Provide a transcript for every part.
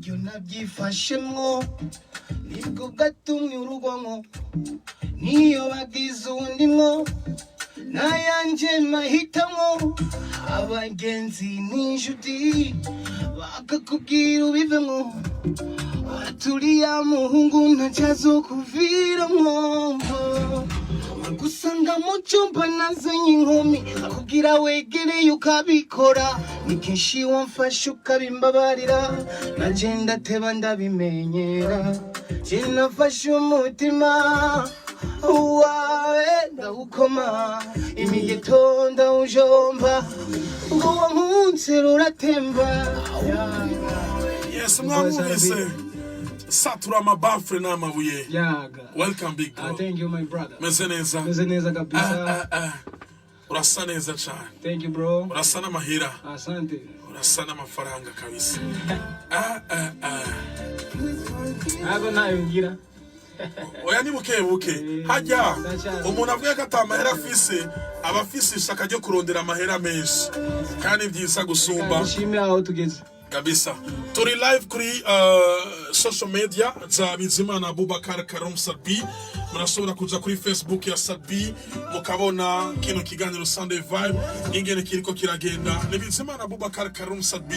uburyo nabyifashemwo nibwo gatumye urubonko niyo bagize undimwo nayanje mahitamwo abagenzi n'inshuti bakakubwira ubivemwo waturiya muhungu ntacyazokuviramwo gusanga mu cyumba nazanye inkumi kugira wegereye ukabikora ni kenshi wamfashe ukabimbabarira nanje ndateba ndabimenyera je nafashe umutima wawe ndawukoma imigeto ndawujomba ubwo wankunze ruratemba. Yes, mwamuvise satura amabafure n'amabuye. Welcome big bro. Thank you my brother. Meze neza. Meze neza kabisa. Urasa neza cyane. Thank you bro. Urasa n'amahera. Asante. Urasa n'amafaranga kabisa. Ago nayo ngira. Oya ni buke hajya umuntu avuye ko atamahera afise abafise ishaka ryo kurondera amahera menshi kandi byiza gusumba. Nshimira aho tugeze kabisa. Turi live kuri social media za Bizimana Abubakar Karum Sadbi. Murashobora kuja kuri Facebook ya Sadbi mukabona kino kiganiro Sunday Vibe ingene kiriko kiragenda. Ni Bizimana Abubakar Karum Sadbi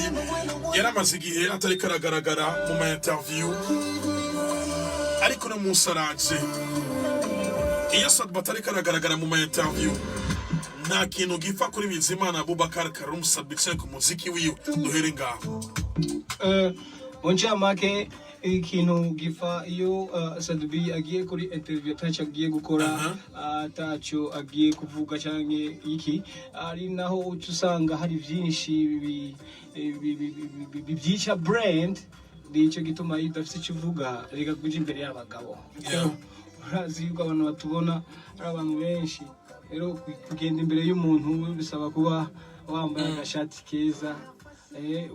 yaramaze igihe atari karagaragara mu ma interview ariko no musaraje iyo Sadbi atari karagaragara mu ma interview nta kintu gifa kuri Bizimana Abubakar Karum Sadbi ku muziki wiwe. Duhere ngaho. Oncha make ikintu gifa iyo Sadbi agiye kuri interview atacho agiye gukora atacho agiye kuvuga cyane iki ari naho ucusanga hari byinshi byica brand nicyo gituma idafite kivuga reka kuja imbere y'abagabo. Urazi yuko abantu batubona ari abantu benshi rero kugenda imbere y'umuntu bisaba kuba wambaye agashati keza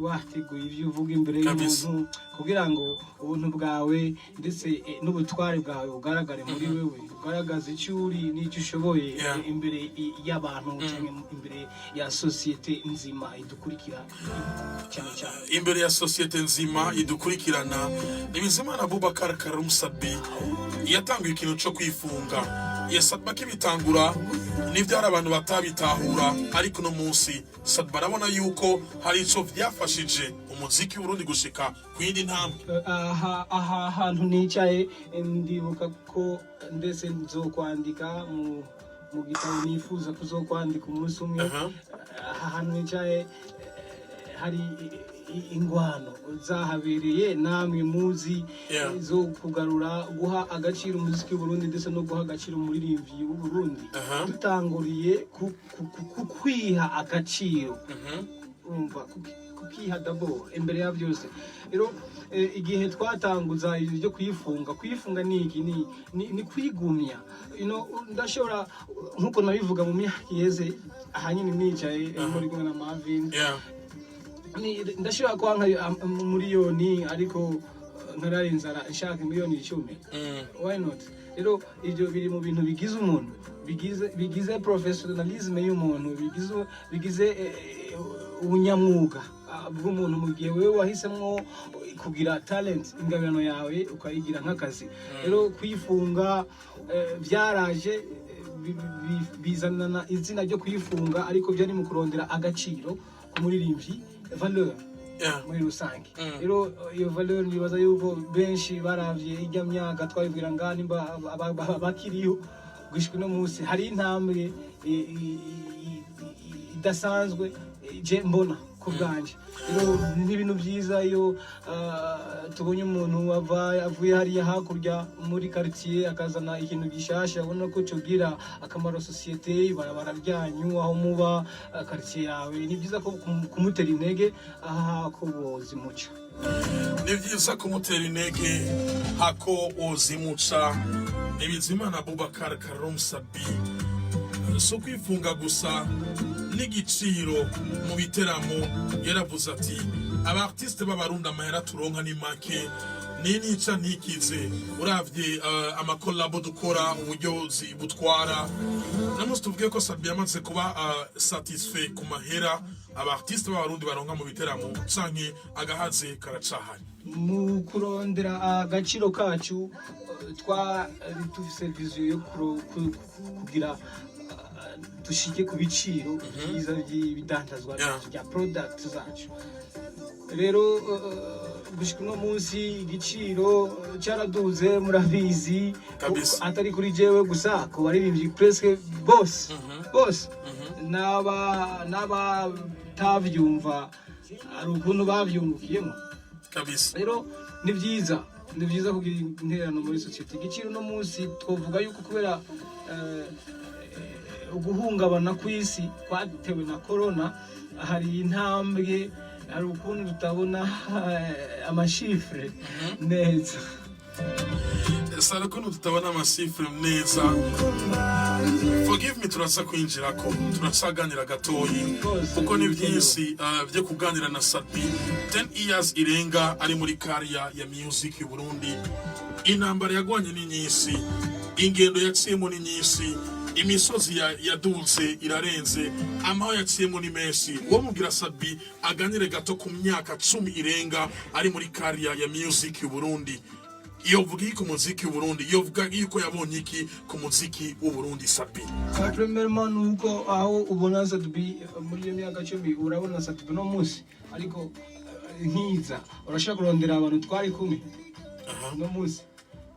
wateguye ibyo uvuga imbere y'umuntu kugira ngo ubuntu bwawe ndetse n'ubutware bwawe bugaragare muri wewe ugaragaza icyo uri n'icyo ushoboye imbere y'abantu cyangwa imbere ya societe nzima idukurikira cyane imbere ya societe nzima idukurikirana. Ni Bizimana Abubakar Karum Sadbi yatanguye ikintu cyo kwifunga Sadbi akibitangura nibyo hari abantu batabitahura ariko no munsi Sadbi arabona yuko hari ico byafashije umuziki w'Urundi gushika kwindi ntambwe. Aha hantu nicaye ndibuka ko ndetse nzokwandika mu gitabo nifuza kuzokwandika umunsi umwe. Aha hantu nicaye hari ingwano zahabereye namwe muzi zo kugarura guha agaciro umuziki w'Uburundi ndetse no guha agaciro umuririmbyi w'Uburundi dutanguriye kwiha agaciro umva kukiha dabo imbere ya byose. Rero igihe twatanguza ibyo kwifunga ni iki ni kwigumya ndashobora nkuko nabivuga mu myaka yeze ahanyine nicaye muri kumwe na Marvin ndashobora kwanka miliyoni ariko nkarari inzara nshaka miliyoni 10. Why not? Rero ibyo biri mu bintu bigize umuntu bigize professionalism y'umuntu bigize ubunyamwuga bw'umuntu mu gihe wewe wahisemwo kugira talent ingabano yawe ukayigira nk'akazi. Rero kwifunga byaraje bizanana izina ryo kwifunga ariko byari mu kurondera agaciro ku muririmbyi valeur muri rusange. Rero iyo valeur nibaza yuko benshi baravye ijya myaka twabibwira ngani bakiriyo gushika no munsi hari intambwe idasanzwe je mbona ku bwanje. Rero ni ibintu byiza iyo tubonye umuntu avuye hariya hakurya muri quartier akazana ikintu gishasha ubona ko cyogira akamaro societe barabara ryanyu aho muba quartier yawe. Ni byiza ko kumutera intege aha ko bozimuca. Ni byiza kumutera intege hako ozimuca. Ni Bizimana Abubakar Karum Sadbi so kwifunga gusa n'igiciro mu biteramo yaravuze ati aba artiste b'abarundi amahera turonka ni make nica ntikize uravye amakolabo dukora uburyo butwara namusi tuvuge ko Sadbi yamaze kuba satisfait ku mahera aba artiste b'abarundi baronka mu biteramo canke agahaze karacahari mu kurondera agaciro kacu twari dufise vision yo kugira dushike ku biciro byiza by'ibidandazwa bya product zacu rero gushika uno munsi igiciro cyaraduze murabizi atari kuri jewe gusa ko baririmbyi presque bose n'aba tavyumva ari ukuntu bavyungukiyemo kabisa rero ni byiza kugira interano muri society igiciro no munsi twovuga yuko kubera uguhungabana kw'isi kwatewe na corona hari intambwe hari ukuntu tutabona amashifre neza sara ukuntu tutabona amashifre neza forgive me turaza kwinjirako turacaganira gatoyi kuko ni byinshi byo kuganira na Sadbi 10 years irenga ari muri career ya music y'u Burundi intambara yagwanye ni nyinshi ingendo yaciyemo ni nyinshi imisozi yaduze irarenze amaho yaciyemo ni menshi wo mugira Sadbi aganire gato ku myaka 10 irenga ari muri career ya music y'u Burundi iyo vuga iki ku muziki w'u Burundi iyo vuga yuko yabonye iki ku muziki w'u Burundi Sadbi premièrement nuko aho ubona Sadbi muri iyo myaka 10 urabona Sadbi no munsi ariko nkiza urashaka kurondera abantu twari kumwe no munsi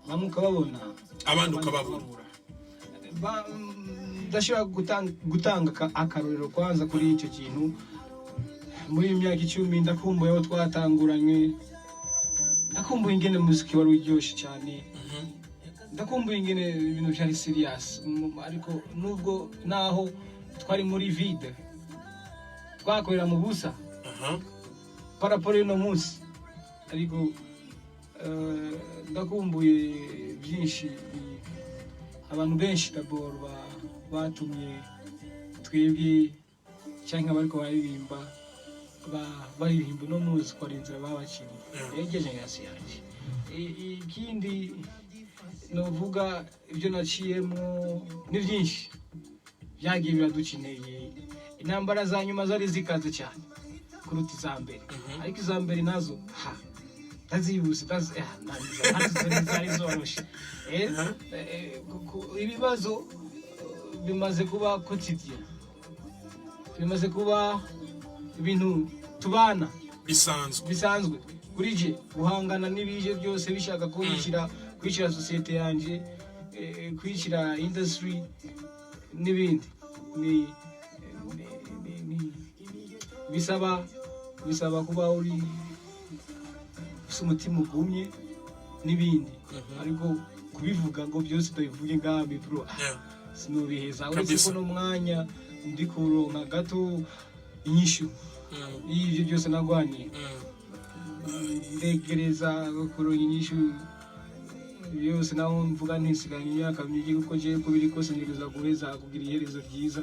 namuka babona abantu kababura ndashaka gutanga akarorero kwanza kuri icyo kintu muri iyo myaka 10 ndakumbuye aho twatanguranye ndakumbuye ingene muziki wari uryoshye cyane ndakumbuye ingene ibintu byari serious ariko nubwo naho twari muri vide twakorera mu busa paraporo no munsi ariko ndakumbuye byinshi abantu benshi d'abord batumye twebwe cyangwa bariko baririmba baririmba no muzi ko ari inzira babakiriye yegeje yasiyanje ikindi novuga ibyo naciyemo ni byinshi byagiye biraducineye intambara za nyuma zari zikaze cyane kuruta izambere ariko izambere nazo tazibuse zari zoroshe ibibazo bimaze kuba quotidien bimaze kuba ibintu tubana bisanzwe kuri je guhangana n'ibije byose bishaka ko kwishira societe yanje kwishira industry n'ibindi ni bisaba kuba uri umutima ugumye n'ibindi ariko kubivuga ngo byose ndabivuge ngambi bro sinubiheza uretse ko no mwanya ndi kuronka gato inyishu y'ibyo byose nagwaniye ndegereza kuronka inyishu yose naho mvuga ntisiganye imyaka myinshi kuko je kubiri kose ngereza guheza kugira iherezo ryiza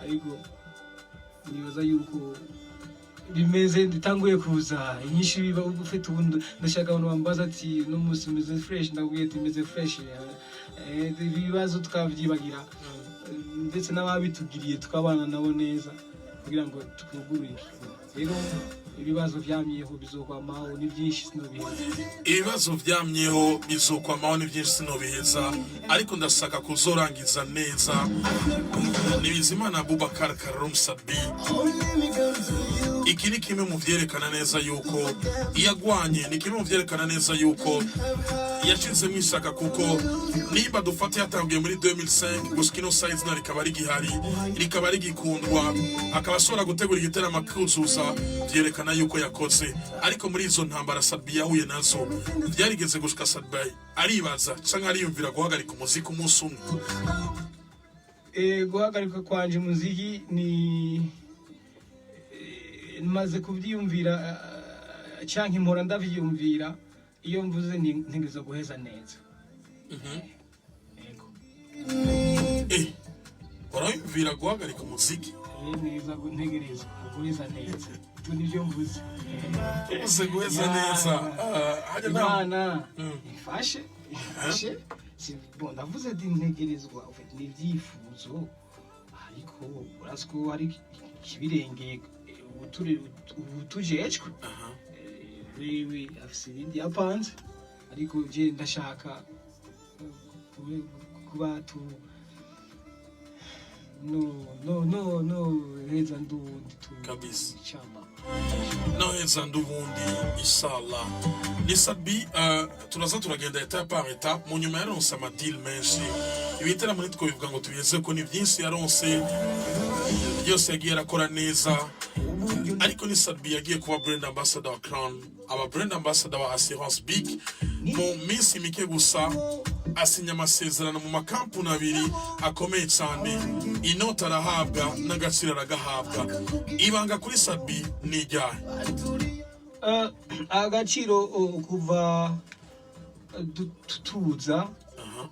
ariko nibaza yuko bimeze nditanguye kuza inyishu biba ufite ubundi ndashaka abantu bambaza ati no musi meze fresh ndabwiye ati meze fresh ibibazo tukavyibagira ndetse n'ababitugiriye tukabana nabo neza kugira ngo tukugurure rero ibibazo vyamyeho bizokwamaho ni byinshi sinobiheza ibibazo vyamyeho bizokwamaho ni byinshi sinobiheza ariko ndashaka kuzorangiza neza Nibizimana Abubakar Karum Sadbi iki ni kimwe mu vyerekana neza yuko iyagwanye ni kimwe mu vyerekana neza yuko yashizemo ishaka kuko nimba dufate yatangiye muri 2005 guskino size na rikaba rigihari rikaba rigikundwa akaba ashobora gutegura igiteramo akuzuza vyerekana yuko yakoze ariko muri izo ntambara Sadbi yahuye nazo byarigeze gushika Sadbi aribaza canke ariyumvira guhagarika umuziki umunsi umwe guhagarika kwanje muziki ni maze kubyiyumvira canke impora ndavyiyumvira iyo mvuze ntigeze guheza neza yego urayumvira guhagarika umuziki neza ntegereza guheza neza nivyo mvuze uze guheza neza hajya Imana ifashe bon ndavuze ati ntegerezwa ufite n'ivyifuzo ariko urasiko hari kibirengeye utujejwe wewe afise ibindi yapanze ariko je ndashaka kuba tu no heza ndundi tu kabisa chama no heza ndubundi inshallah ni Sadbi turaza turagenda eta par eta mu nyuma yaronse amadil menshi ibitera muri two bivuga ngo tubiyeze ko ni byinshi yaronse byose yagiye arakora neza ariko ni Sadbi yagiye kuba brand ambassador wa Crown aba brand ambassador wa Assurance Big mu minsi mike gusa asinya amasezerano mu makampuni abiri akomeye cyane inota arahabwa n'agaciro aragahabwa ibanga kuri Sadbi ni ryahe agaciro kuva tutuza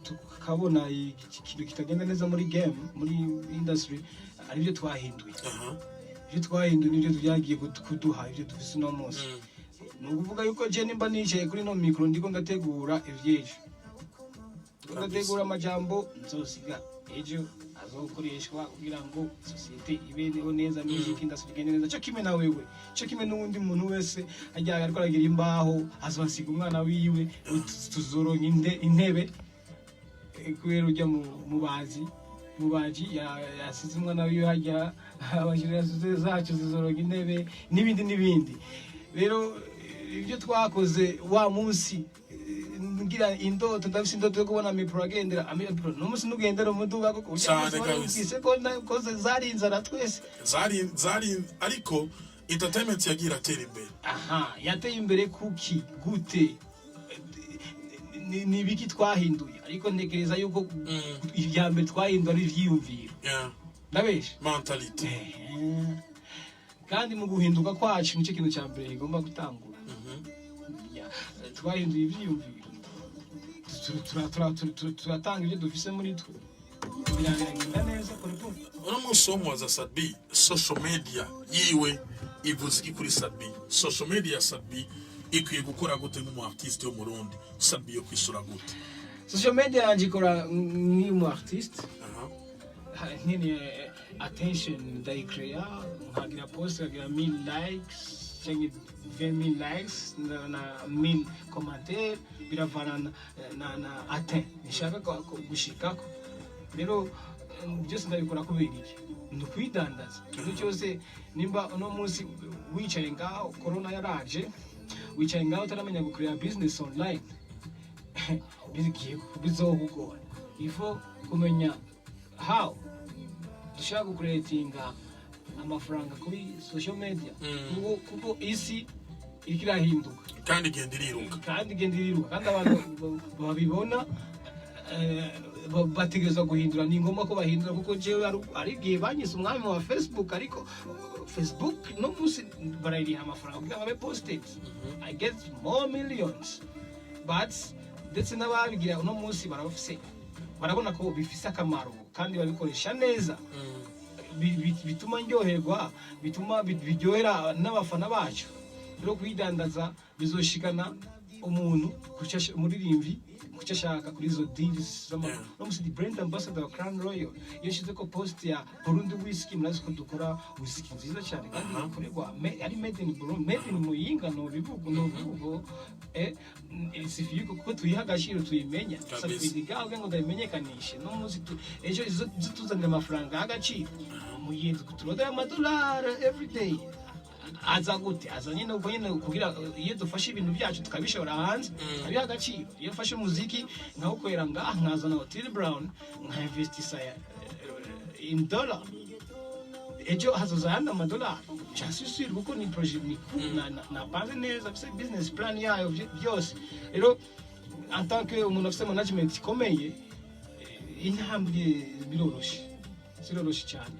tukabona ikintu kitagenda neza muri game muri industry aribyo twahinduye ibyo twahinduye nibyo byagiye kuduha ibyo dufise no munsi nukuvuga yuko je nimba nicaye kuri no micro ndiko ndategura ivyejo ndategura amajambo nzosiga ejo azokoreshwa kugira ngo societe ibeneho neza music industry igende neza cyo kimwe na wewe cyo kimwe n'undi muntu wese ajya ariko aragira imbaho azosiga umwana wiwe tuzoronka intebe kubera ujya mubaji yasize umwana wiwe hajya abashirira zacu zizoronka intebe n'ibindi rero ibyo twakoze wa munsi ngira indoto ndafise indoto yo kubona mipro agendera amipro no musi nugendera umuduga ko cyane ko zari inzara twese zari ariko entertainment yagira atera imbere yateye imbere kuki gute ni biki twahinduye ariko ntekereza yuko ibya mbere twahinduye ari ivyiyumviro ndabeshe mentality kandi mu guhinduka kwacu nicyo kintu cya mbere igomba gutangura twahinduye ivyiyumviro turatanga ibyo dufise muri twe biragenda neza uno munsi wo muwaza Sadbi social media yiwe ivuze iki kuri Sadbi social media ya Sadbi ikwiye gukora gute nk'umu artiste yo mu Burundi Sadbi yo kwisura gute social media yanje ikora nk'umu artiste nkene attention ndayikrea nkagira post nkagira 1000 likes change 20,000 likes na 1000 commentaires biravana na atteint nishaka gushikako rero byose ndabikora kubera iki ndukwidandaza cyo cyose nimba uno munsi wicaye ngaho corona yaraje wicaye ngaho taramenya gukorera business online bizohugora ifo kumenya how dushaka gucreatinga amafaranga kuri social media kuko isi ikirahinduka kandi igenda iriruka kandi abantu babibona bategereza guhindura ni ngoma ko bahindura kuko jewe ari gihe banyise umwami wa Facebook ariko Facebook no musi barayiriha amafaranga kugira ngo posted I get more millions but ndetse n'ababigira uno munsi barabafise barabona ko bifise akamaro kandi babikoresha neza bituma ndyoherwa bituma biryohera n'abafana bacu rero kwidandaza bizoshikana umuntu kucasha muririmvi kucashaka kuri zo deals no musi di brand ambassador wa Crown Royal yashize ko post ya Burundi whisky murazi ko dukora whisky nziza cyane kandi ikorerwa ari made in Burundi made in Muyinga no bivugo sifiye kuko tuyiha agaciro tuyimenya sabidiga ngo ndayimenyekanishe no musi ejo zituzanira amafaranga agaciro muyenzi kuturoda amadolari every day aza gute aza nyine uko nyine kugira iyo dufashe ibintu byacu tukabishora hanze abiha agaciro iyo fashe muziki nkawukorera ngaha nkazana Hotel Brown nka investisa in dollar ejo hazozana amadolari cyasisira kuko ni project ni na base neza bise business plan yayo byose rero en tant que umuntu afite management ikomeye intambwe biroroshe cyane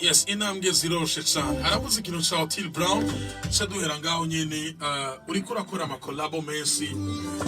yes intambwe ziroshe cyane aravuze ikintu cya Hotel Brown cyaduhera ngaho nyene uriko urakora amakolabo menshi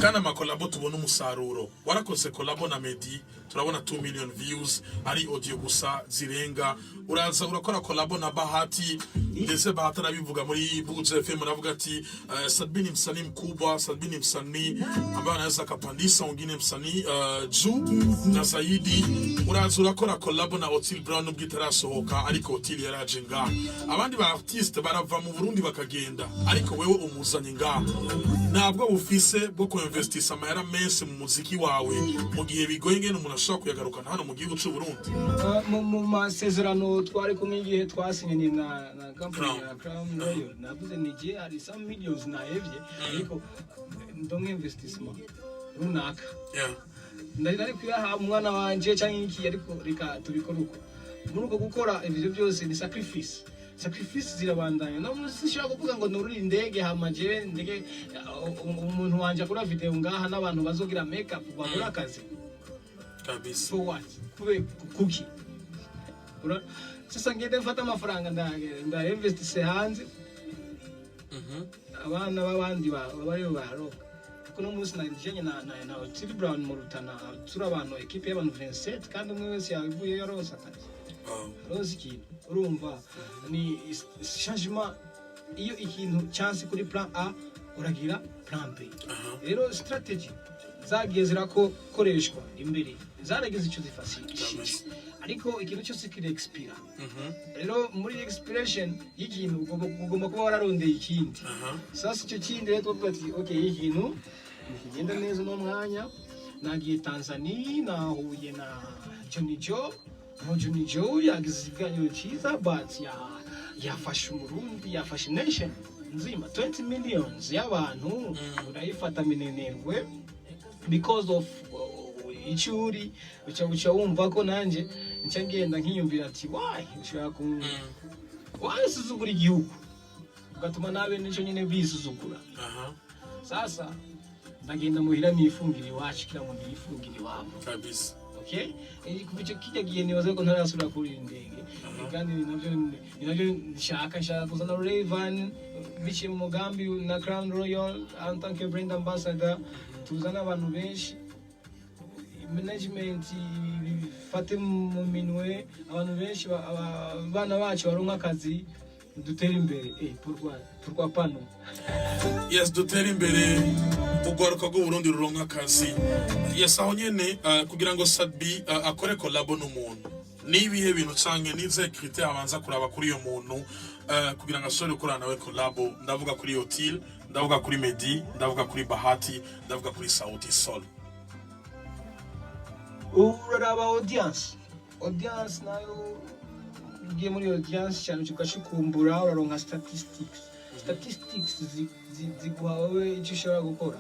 kandi amakolabo tubona umusaruro warakoze kolabo na Meddy turabona 2 million views ari audio gusa zirenga. Uraza urakora collabo na Bahati, ndetse Bahati arabivuga muri Buja FM, aravuga ati Sadbi ni msanii mkubwa, Sadbi ni msanii ambaye anaweza kapandisha wengine msanii juu na zaidi. Uraza urakora collabo na Otile Brown ubwitarasohoka, ariko Otile yaraje ngaha. Abandi ba artiste barava mu Burundi bakagenda, ariko wewe umuzanye ngaha. Ntabwo bufise bwo ko investisa amahera menshi mu muziki wawe mu gihe bigoye ngene umuntu ashobora kuyagarukana hano mu gihugu cy'u Burundi. Mu masezerano twari kumwe igihe twasinye na company ya Crown Royal, navuze nije hari some millions nahevye, ariko ndonke investissement runaka ndari kuyaha umwana wanje cyangwa iki, ariko reka tubikora uko. Muri uko gukora ibyo byose ni sacrifice zirabandanya. No musishaka kuvuga ngo nururi indege hamaje ndege umuntu wanje akora video ngaha n'abantu bazogira makeup bakora akazi kabisa. For what? Kuki sasa ngende mfata amafaranga nda investise hanze, abana babandi babayo baroka. Kuno munsi narijanye na Otile Brown mu Rutana, tura abantu equipe y'abantu 27 kandi umwe wese yavuye yarosa akazi. Roziki urumva ni changement. Iyo ikintu chance kuri plan A uragira plan B. Rero strategy zagiye zirakoreshwa imbere, zarageze icyo zifashisha, ariko ikintu cyose kiri expire. Rero muri expiration y'ikintu ugomba kuba wararondeye ikindi. Sasa icyo kindi rero tuvuga ati okay, ikintu kigenda neza no mwanya nagiye Tanzania, nahuye na Johnny Joe yagize ikiganiro cyiza, but yafashe Umurundi, yafashe nation nzima, 20 millions y'abantu urayifata minenerwe because of icyuri. Uca wumva ko nanje nca ngenda nkiyumvira ati why ushaka wasuzugura igihugu ugatuma nabe nico nyene bisuzugura. Sasa ndagenda muhira nifungira iwacu, kira ngo nifungira iwabo kabisa. Okay, kubice kijya gihe nibaza ko ntarasubira kuri indege, kandi navyo nshaka kuzana Rayvan bici mu mugambi na Crown Royal en tant que brand ambassador, tuzana abantu benshi, management fate mu minwe abantu benshi, abana bacu baronka akazi, dutere imbere. Pourquoi pas non? Yes, dutere imbere ugwaruka rwo Burundi ruronka akazi. Yes, aho nyene kugira ngo Sadbi akore collabo n'umuntu, nibihe bintu canke nize critère abanza kuraba kuri iyo muntu kugira ngo ashobore gukorana nawe collabo? Ndavuga kuri Otile, ndavuga kuri Medi, ndavuga kuri Bahati, ndavuga kuri Sauti Sol. Uraraba audience nayo ugiye muri audience cyane ukashikumbura, uraronka statistics ziguha wowe icyo ushobora gukora.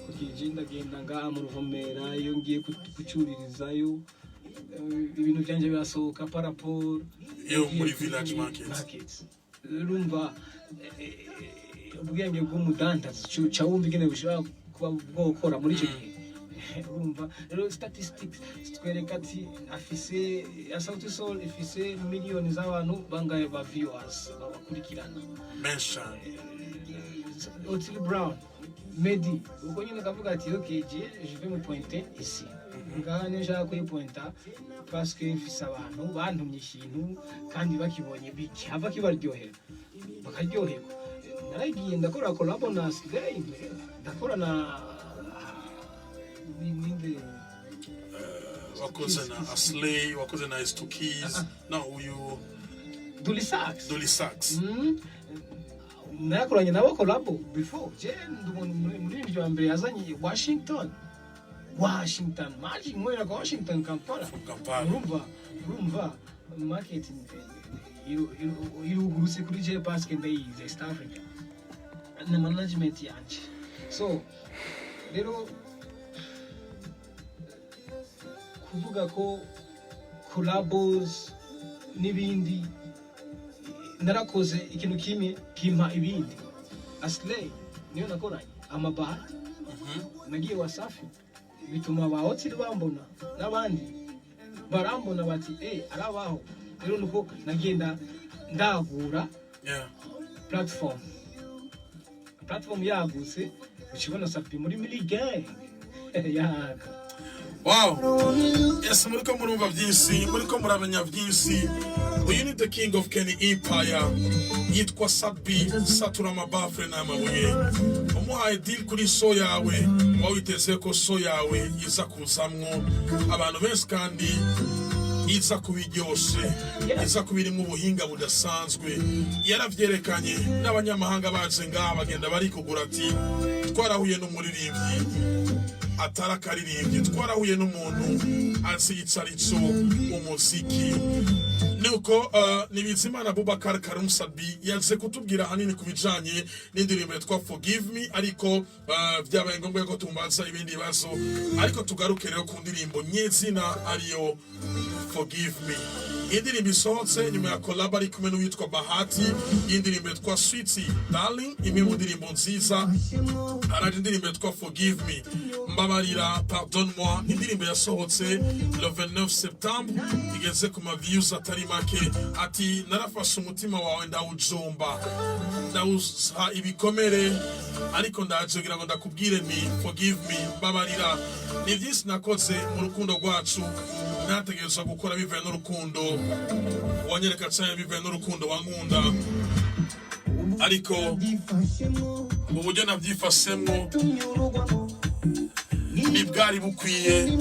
Kugira ndagenda ngaha mu Ruvumera, iyo ngiye kucyuririzayo ibintu byanje birasohoka paraporo yo muri village market. Urumva ubwenge bw'umudandazi cyo wumva ingene bushobora kuba bwokora muri icyo gihe. Urumva rero statistics twereka ati afise Sauti Sol ifise miliyoni z'abantu bangaye ba viewers bakurikirana. Mesha Otile Brown, Medi, uko nyine kavuga ati okay, je vais me pointer ici. Ngaha nshaka kuyipointa parce que ifise abantu bantumye ikintu kandi bakibonye biki hava kibaryohera bakaryoherwa. Naragiye ndakora collabo na Slay, ndakora na wakoze na Slay, wakoze na S2 Keys, na uyu Dully Sax. Nakoranye nabo collabo before. Je muri ibyo mbere yazanye Washington maji mwera kwa Washington Kampala. Urumva marketing iruguruse kuri je parce que ndai East Africa na management yanje. So rero kuvuga ko collabos n'ibindi narakoze ikintu kimwe kimpa ibindi. Aslay niyo nakoranye Bahati, nagiye Wasafi, bituma ba Otile bambona n'abandi barambona bati arabaho. Rero nuko nagenda ndagura platform yagutse, ukibona Sadbi muri gang yaga. Wow. Yes, muriko murumva byinshi, muriko muramenya byinshi. Uyu ni the king of Kenny Empire. Yitwa Sadbi, satura amabafure n'amabuye. Umuhaye deal kuri so yawe, wawiteze ko so yawe iza kuzamwo abantu benshi kandi iza kubiryoshe, iza kubirimo ubuhinga budasanzwe. Yaravyerekanye n'abanyamahanga baje ngaha bagenda bari kugura ati twarahuye n'umuririmbyi atarakaririmbye, twarahuye n'umuntu azi icarico umuziki. Nuko Nibizimana Boubacar Karim Sadbi yaje kutubwira hanini kubijanye n'indirimbo yitwa Forgive Me, ariko byabaye ngombwa ko tumbaza ibindi bibazo, ariko tugaruke rero ku ndirimbo nyezina ariyo Forgive Me. Indirimbo isohotse nyuma ya collab ari kumwe n'uwitwa Bahati, indirimbo yitwa Sweetie Darling, imwe mu ndirimbo nziza. Hari indirimbo yitwa Forgive Me, Mbabarira, Pardon Moi, indirimbo yasohotse le 29 septembre, igeze ku ma views atari make. Ati narafashe umutima wawe ndawujomba, ndawuha ibikomere, ariko ndajogira ngo ndakubwire ni forgive me, mbabarira. Ni byinshi nakoze mu rukundo rwacu, nategereza gukora bivuye n'urukundo wanyereka cyane, bivuye n'urukundo wankunda, ariko mu buryo nabyifashemo nibwari bukwiye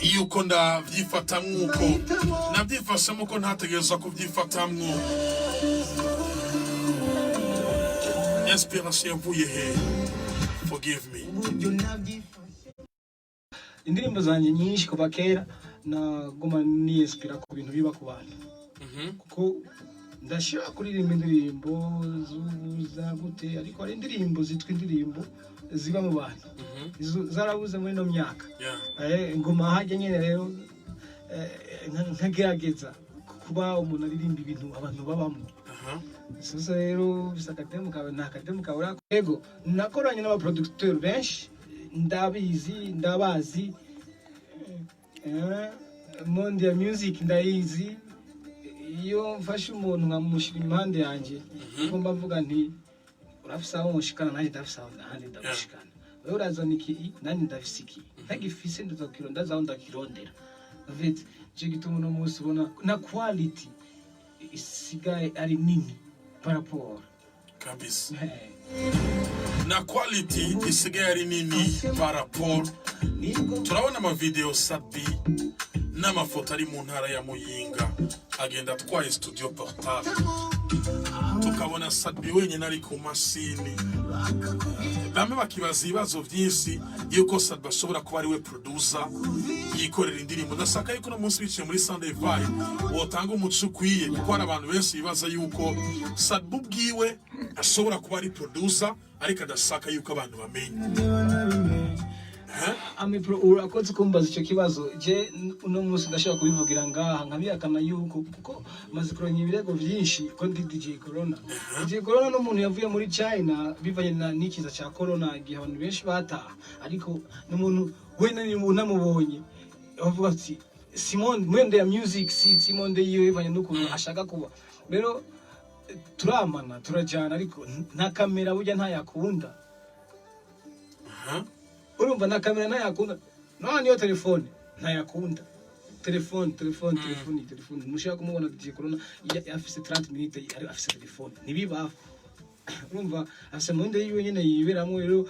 yuko ndabyifata nk'uko nabyifashemo, ko ntategereza kubyifatamwo. Inspiration yavuye he? Forgive me. Indirimbo zanjye nyinshi kuva kera naguma niespira ku bintu biba ku bantu, kuko ndashaka kuririmba indirimbo zubuza gute, ariko ari indirimbo zitwa indirimbo ziba mu bantu zarabuze muri no myaka. Ngoma hajya nyene rero nkagerageza kuba umuntu aririmba ibintu abantu babamo. Sasa rero bisakatemu kawe nakatemu kawe ego nakoranye n'abaproducteur benshi ndabazi monde ya music ndayizi. Iyo mfashe umuntu nkamushira impande yanjye ngomba mvuga nti urafisa aho mushikana nanjye ndafisa aho ndamushikana, wewe urazana iki nanjye ndafisa iki, ntagifise ndazaho ndakirondera. Vite je gituma no munsi ubona na quality isigaye ari nini par rapport kabisa. Na quality isigaye ari nini par rapport. Turabona ama video Sadbi n'amafoto ari mu ntara ya Muyinga, agenda atwaye studio portable, tukabona Sadbi wenyine ari ku mashini. Bamwe bakibaza ibibazo byinshi yuko Sadbi ashobora kuba ari we producer yikorera indirimbo. Ndashaka yuko no munsi biciye muri Sunday Vibe wotanga umuco ukwiye, kuko hari abantu benshi bibaza yuko Sadbi ubwiwe ashobora kuba ari producer ariko adashaka yuko abantu bamenye. Urakoze kumbaza icyo kibazo. Je uno munsi ndashaka kubivugira ngaha nkabiyakana yuko kuko maze kuronka ibirego byinshi ko ndi DJ Corona. DJ Corona no muntu yavuye muri China bivanye na nikiza cya Corona, igihe abantu benshi bataha, ariko n'umuntu wena ni umuntu namubonye bavuga ati Simon mwende ya music Simon de yiwe bivanye n'ukuntu ashaka kuba. Rero turamana turajana, ariko nta kamera burya ntayakunda. Urumva na kamera ntayakunda, none yo telefone ntayakunda. Telefone mushaka kumubona DJ Corona afise 30 minutes afise telefone nibibaho. Urumva afise mwende yiwe nyene yiberamo. Rero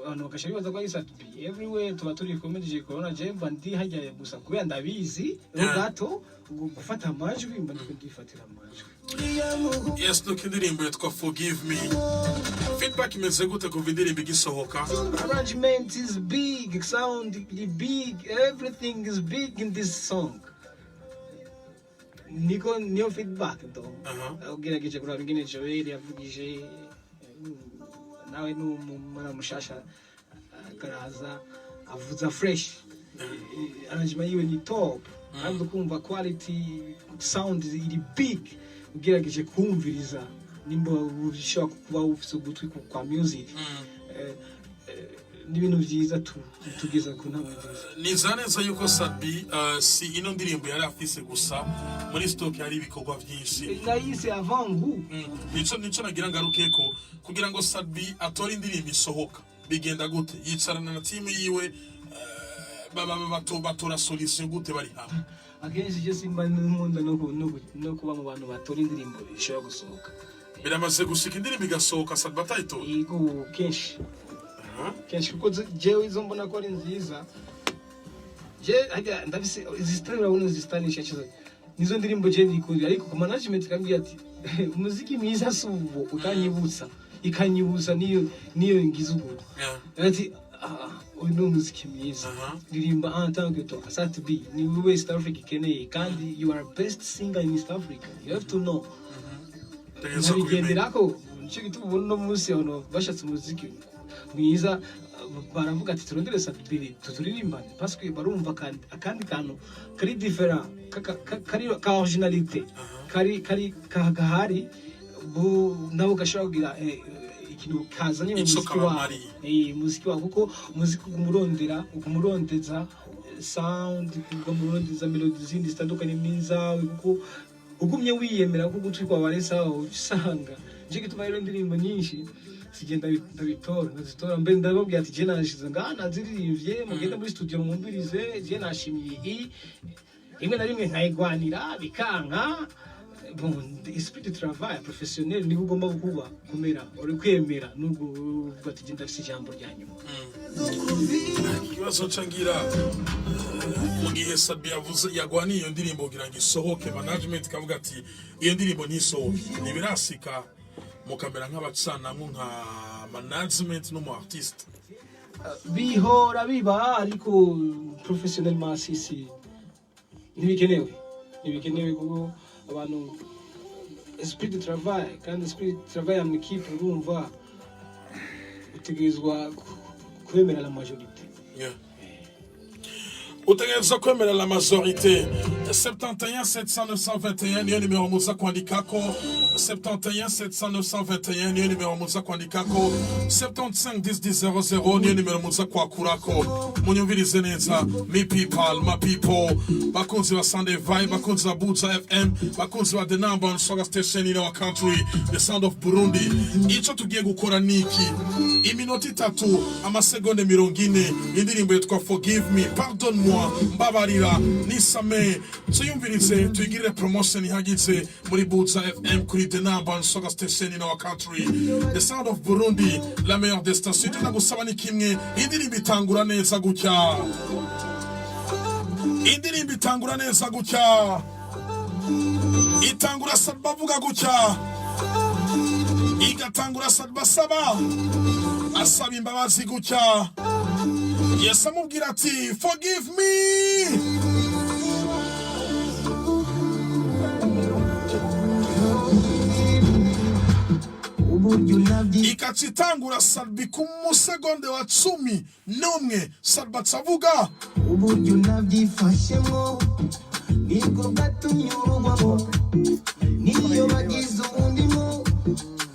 abantu bakashaka bibaza ko Sadbi everywhere tuba turi kumwe DJ Corona. Je mba ndi hajya gusa kubera ndabizi gato gufata amajwi, mba ndifatira amajwi. Yes, look, indirimbo yitwa Forgive Me. Feedback imeze gute ku indirimbo igisohoka? Arrangement is big, sound is big, everything is big in this song. Niyo feedback ndo. Ugerageje kuraba ingene Joel yavugije nawe n'umwana mushasha karaza avuza fresh. Arrangement yiwe ni top. Kandi kumva quality sound iri big. Ugerageje kumviriza nimba ubishaka kuba ufite ugutwi kwa music. Ni ibintu byiza tugeza ku ntambwe nziza. Nizaneza yuko Sadbi si ino ndirimbo yari afise gusa, muri stock hari ibikorwa byinshi nayise avangu. Nico nagira ngaruke ko kugira ngo Sadbi atore indirimbo isohoka bigenda gute? Yicarana na team yiwe batora solution gute bari hamwe? Akenshi je simba n'umunda no kuba mu bantu batora indirimbo ishobora gusohoka. Biramaze gushika indirimbo igasohoka Sadba atayitora? Yego kenshi. Kenshi kuko jewe izo mbona ko ari nziza. Ndabise izistari urabona zistanisha cyiza. Nizo ndirimbo je ndikuri ariko ku management kambwiye ati umuziki mwiza subo ikanyibutsa niyo ngize ubwo. Ati uyu ni umuziki mwiza. Ndirimba antange to asati bi ni we East Africa ikeneye kandi you are best singer in East Africa. You have to know. Nabigenderako nicyo gituma ubona no munsi hano bashatse umuziki mwiza baravuga ati turondere Sadbi tuturirimba parce que barumva kandi kantu kari different kari ka originalité kari kahari nabo gashobora kugira ikintu kazanye mu muziki wa kuko umuziki umurondeza sound umurondeza melody zindi zitandukanye mwiza kuko ugumye wiyemera ko gutwi kwa baresa usanga nje gituma rero indirimbo nyinshi sigenda ndazitora mbe ndababwira ati je nashize ngana zirivye mugenda muri studio mwumvirize je nashimiye imwe na rimwe nkayigwanira bikanka bon esprit de travail professionnel ni ugomba kuba kumera uri kwemera nubwo ati je ndafise ijambo rya nyuma. Kibazo cangira mu gihe Sadbi yavuze yagwaniye iyo ndirimbo kugira ngo isohoke, management kavuga ati iyo ndirimbo ntisohoke, ntibirasika mukamera nk'abacanamwe nka management no mu artiste? Bihora biba ariko professionnellement sisi ntibikenewe kuko abantu esprit de travail kandi esprit de travail en équipe urumva utegerezwa kwemera la majorité. Utegerezwa kwemera la majorité. 71 700 921 niyo nimero muza kwandikako. 71 700 921 niyo nimero muza kwandikako. 75 10 00 niyo nimero muza kwakurako. Munyumvirize neza. My people bakunzi ba Sunday Vibe, bakunzi ba Buza FM, bakunzi ba The Number One Soga Station in our country, the sound of Burundi. Ico tugiye gukora niki iminota 3 amasegonde 40 indirimbo yitwa Forgive Me, Pardon Moi, mbabarira nisame. Tuyumvirize tuyigirire promotion ihagitse muri Buza FM kuri The Number One Soga Station in our country, the sound of Burundi, la meilleure des stations. Tunagusaba ni kimwe, indirimbo itangura neza gutya. Indirimbo itangura neza gutya. Itangura Sadba avuga gutya. Igatangura Sadba asaba imbabazi gutya. Yes, amubwira ati forgive me. Ikachitangura Sadbi kumusegonde wa 11 Sadba tsavuga uburyo nabyifashemo niko gatunyurwamo niyo bagize undimo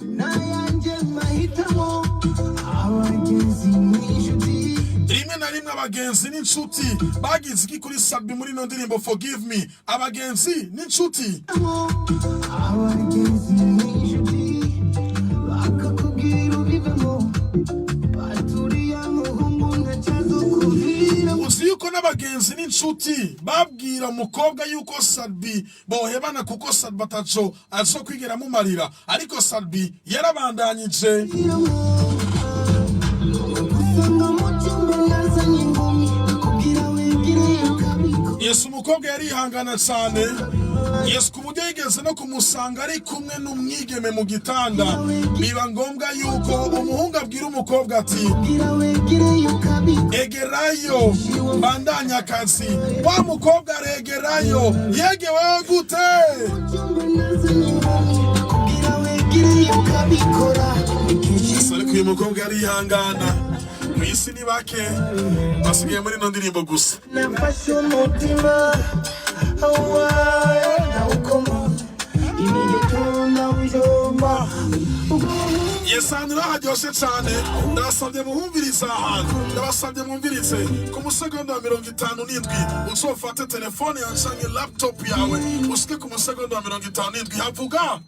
nayanje mahitamo abagenzi n'inshuti rimwe na rimwe abagenzi n'inshuti bagize iki kuri Sadbi muri no ndirimbo Forgive Me. Abagenzi n'inshuti abagenzi n'inshuti uzi yuko n'abagenzi n'inshuti babwira umukobwa yuko Sadbi bohebana kuko Sadbi ataco azo kwigera mu marira, ariko Sadbi yarabandanyije. Yesu umukobwa yarihangana cyane. Yesu kuburyo yigeze no kumusanga ari kumwe n'umwigeme mu gitanda, biba ngombwa yuko umuhungu abwira umukobwa ati egerayo bandanya akazi. Wa mukobwa aregerayo, yegeweho gute? Ariko uyu mukobwa yarihangana. Mwisi ni bake basigaye muri no ndirimbo gusa. Nafashe umutima Yesandra haryoshe cyane. Ndabasabye muhumviriza ahantu, ndabasabye mwumvirize ku musegonda wa 57 uzofate telefone yawe canke laptop yawe usike ku musegonda wa 57 havuga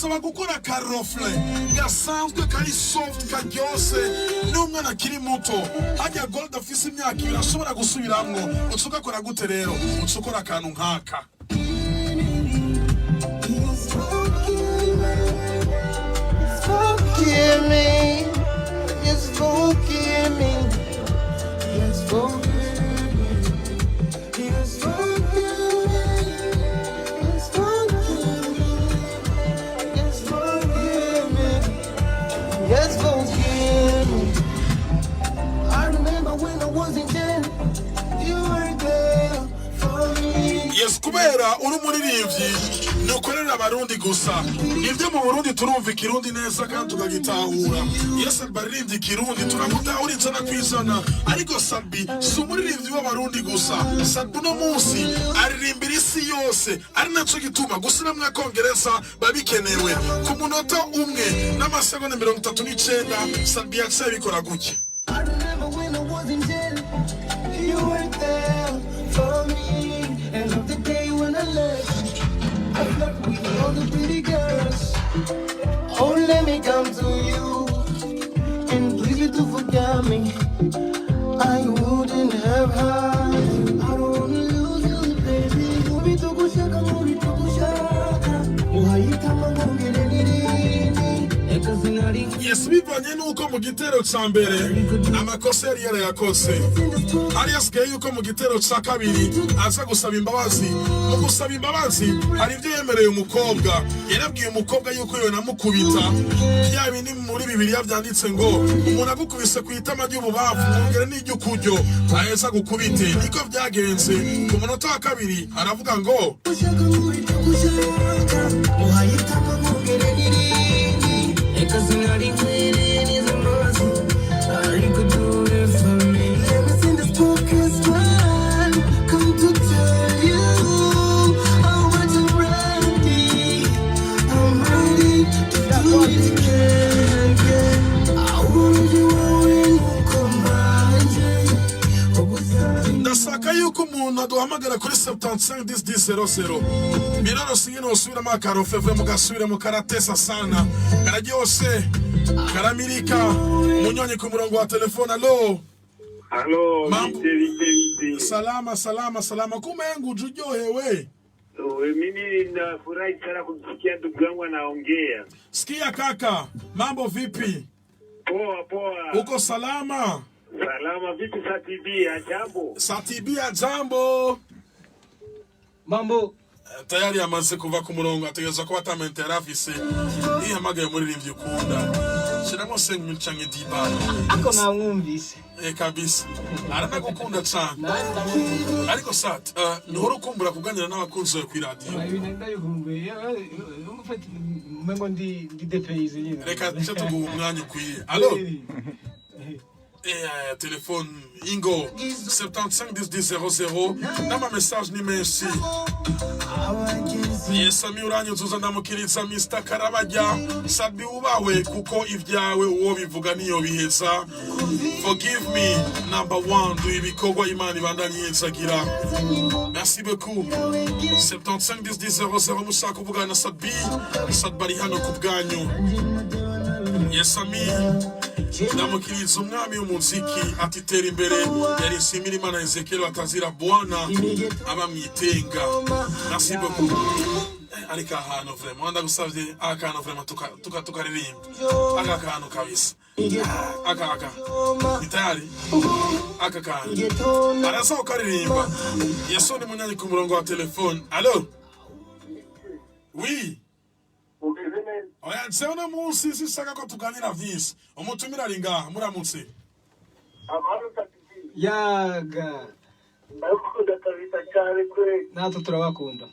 biragusaba gukora karofle gasanzwe kari soft karyose n'umwana akiri muto hajya gold afise imyaka 2 ashobora gusubiramwo ucugakora gute rero ucukora akantu nkaka Forgive me, just forgive me, just forgive me, just forgive me, just forgive me, just forgive me, just forgive me. I remember when I was in jail, you were there for me. Yes, kubera uri umuririmbyi nukorera abarundi gusa nivyo mu Burundi turumva ikirundi neza kandi tukagitahura. Yes, baririmbyi ikirundi turamutahura ijana kw'ijana, ariko Sadbi si umuririmbyi w'abarundi gusa. Sadbi no munsi aririmbira isi yose, ari naco gituma gusira mu Kongereza babikenewe ku munota umwe n'amasegonda 39 Sadbi yaciye bikora gutya. I remember when I was in jail, you were there for me. And of the day when I left, I slept with all the pretty girls. Oh, let me come to you and please you to forgive me. I wouldn't have had you. I don't wanna lose you, baby. Movie to go shaka, movie to go shaka. Uhayitama ngongere nirindi. Ekazinari. Yes, bivanye nuko mu gitero ca mbere amakosa yari yarayakoze, hari yasigaye yuko mu gitero ca kabiri aza gusaba imbabazi. Mu gusaba imbabazi hari ibyo yemereye umukobwa, yarabwiye umukobwa yuko yonamukubita bya bindi muri Bibiliya byanditse ngo umuntu agukubise ku itama ry'ububavu ngere n'iry'ukuryo aheza gukubite. Niko byagenze ku munota wa kabiri aravuga ngo Uhayitama ngongere nirindi. Ekazinari kwirindi z'amazi. You could do it for me. Let me sing this podcast one. Come to tell you how much I'm ready. I'm ready to do it again. I want you when you come by. ndasaka yuko umuntu aduhamagara kuri 75 10 00 biraro singine usubiramo akarofe vwe mugasubire mu karatesa sana kararyose karamirika munyonye ku murongo wa telefone. Halo, Mambo. vite. Salama kumengu uryohewe. Mimi nafurahi sana kusikia ndugu yangu anaongea. Sikia kaka, mambo vipi? Poa. Uko salama? Salama vipi Satibia, jambo? Satibia jambo. Mambo Tayari amaze kuva ku murongo ategeza ko batamenterafise. Ihamagaye muri rivyo kunda. Shiramo 5000 canke 10 bana. ako namwumvise Kabisa. Arana gukunda cyane. Ariko Sat, nuhora ukumbura kuganira n'abakunzi bawe kuri radio. ibintu ndabigumbuye umufata mengo ndi depaze nyine. Reka cyo tuguha umwanya ukwiye. Allo? Telefone Ingo 75 10 00 nama message ni menshi. Yes, ami uranyuzuza ndamukiriza Mr. Karabajya. Sadbi ubawe kuko ibyawe uwo bivuga niyo biheza. Forgive me number 1 do ibikorwa Imana ibandanyinzagira. Merci beaucoup. 75 10 00 mushaka kuvugana na Sadbi. Sadbi ari hano ku bwanyu. Yes, ami ndamukiriza umwami w'umuziki atitera imbere yari simira Imana Ezekiel atazira Bwana abamwitenga. Merci beaucoup. Ariko ahantu vraiment ndagusavye akantu vraiment tukaririmba aka kantu kabisa aka itari aka kantu arasa ukaririmba. Yesu ni munyanyi ku murongo wa telefone. Allo? Oui. Oya nsena munsi sisaka ko tuganira visi umutumira ringa muramutse. Yaga Ndakunda kabisa cyane kwe. natwe turabakunda.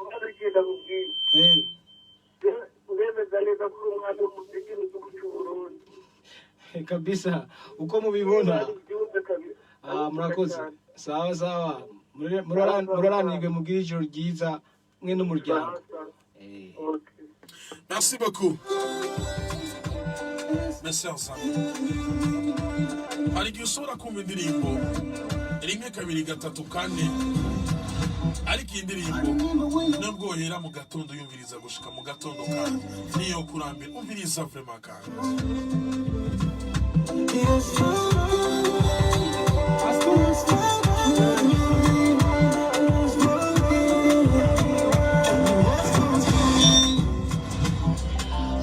Uragenda kubwira. Uremeza neza ko umwana w'umuziki n'ugihugu Burundi. Kabisa uko mubibona. Murakoze. Sawa muraranirwe mugire ijoro ryiza mwe n'umuryango. Merci beaucoup. Merci ensemble. Ariko usura kumva indirimbo rimwe kabiri gatatu kane ariko indirimbo nubwo uhera mu gatondo yumviriza gushika mu gatondo kandi niyo kurambira umviriza vraiment kandi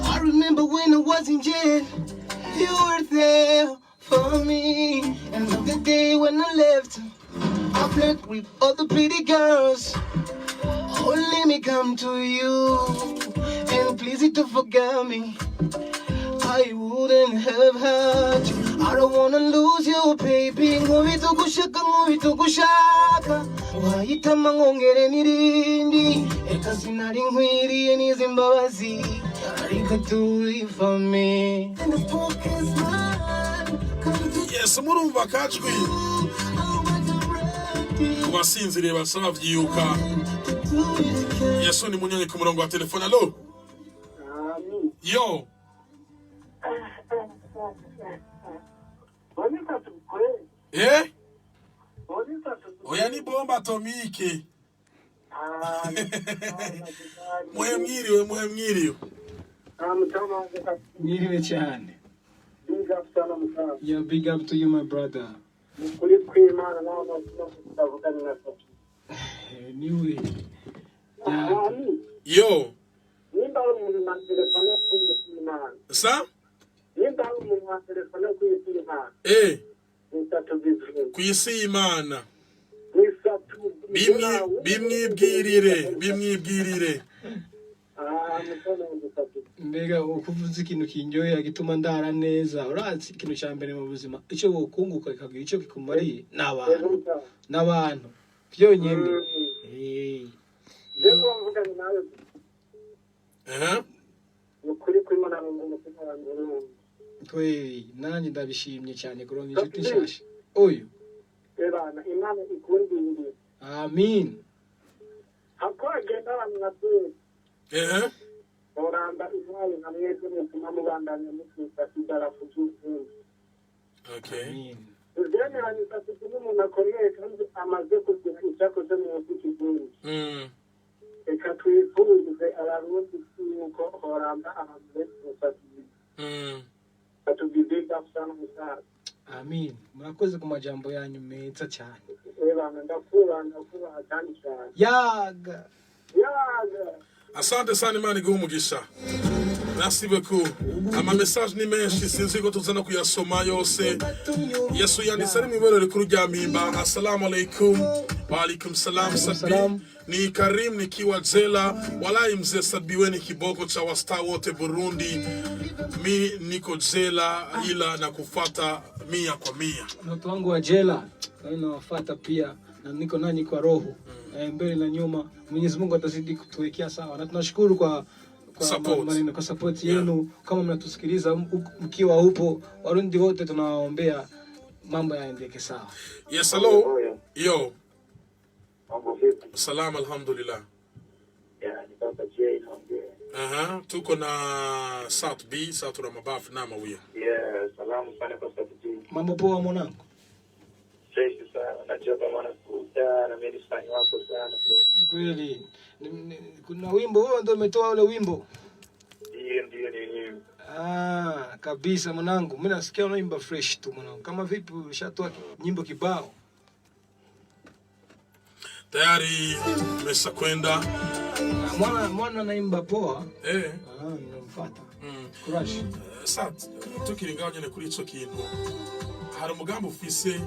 I remember when I was in jail, you were there for me. And on the day when I left, I flirted with other pretty girls. Oh, let me come to you and please you to forgive me. I wouldn't have hurt you. I don't wanna lose you, baby. Ngubito kushaka wahitamo ngongere nirindi eka sinari nkwiriye n'izimbabazi ariko do it for me. yes murumva kajwi kubasinziriye basaba vyuka Yesu ni munyonyi ku murongo wa telefone allo yo eh oya ni bomba atomike muhemwiriwe Mwiriwe cyane. Yeah, big up to you, my brother. Anyway. yo sa kwisi imana bimwibwirire Mbega ukuvuza ikintu kinyoye gituma ndara neza. Urazi ikintu cya mbere mu buzima icyo wokunguka ikagira icyo kikumariye n'abantu byonyine. Twe nanjye ndabishimye cyane kuronka inshuti nshasha. Oyo. Amin. Okay. Amin. Murakoze ku majambo yanyu meza cyane. Yaga. Asante sana Imana iguhe umugisha. Merci beaucoup. Ama message ni menshi sinzi ko tuzana kuyasoma yose. Yesu yanditse mu ibero rikuru rya Mpimba. Assalamu alaikum. Wa alaikum salam Sabi. Ni Karim nikiwa jela. Walai mzee Sabi weni kiboko cha wasta wote Burundi. Mi niko jela ila na kufata 100%. Watu wangu wa jela nawafuata pia na niko nanyi kwa roho. Mbele na nyuma. Mwenyezi Mungu atazidi kutuwekea sawa. Na tunashukuru kwa maneno kwa support yenu. Kama mnatusikiliza mkiwa upo Warundi wote tunawaombea mambo yaendeke sawa. Yes, hello. Yo. Salam alhamdulillah. Tuko na South B, South Ramabaf na Mawia. Salamu sana kwa South B. Mambo poa mwanangu. Fresh sana. Najua kama nakuta na mimi fani wako sana. Kweli. Kuna wimbo wewe ndio umetoa ule wimbo? Ndio. Kabisa mwanangu. Mimi nasikia unaimba fresh tu mwanangu. Kama vipi ushatoa nyimbo kibao? Tayari mesa kwenda. Mwana naimba poa. Ninamfuata. Crush. Sat tukirenganya ne kuri ico kintu. Hari umugambo ufise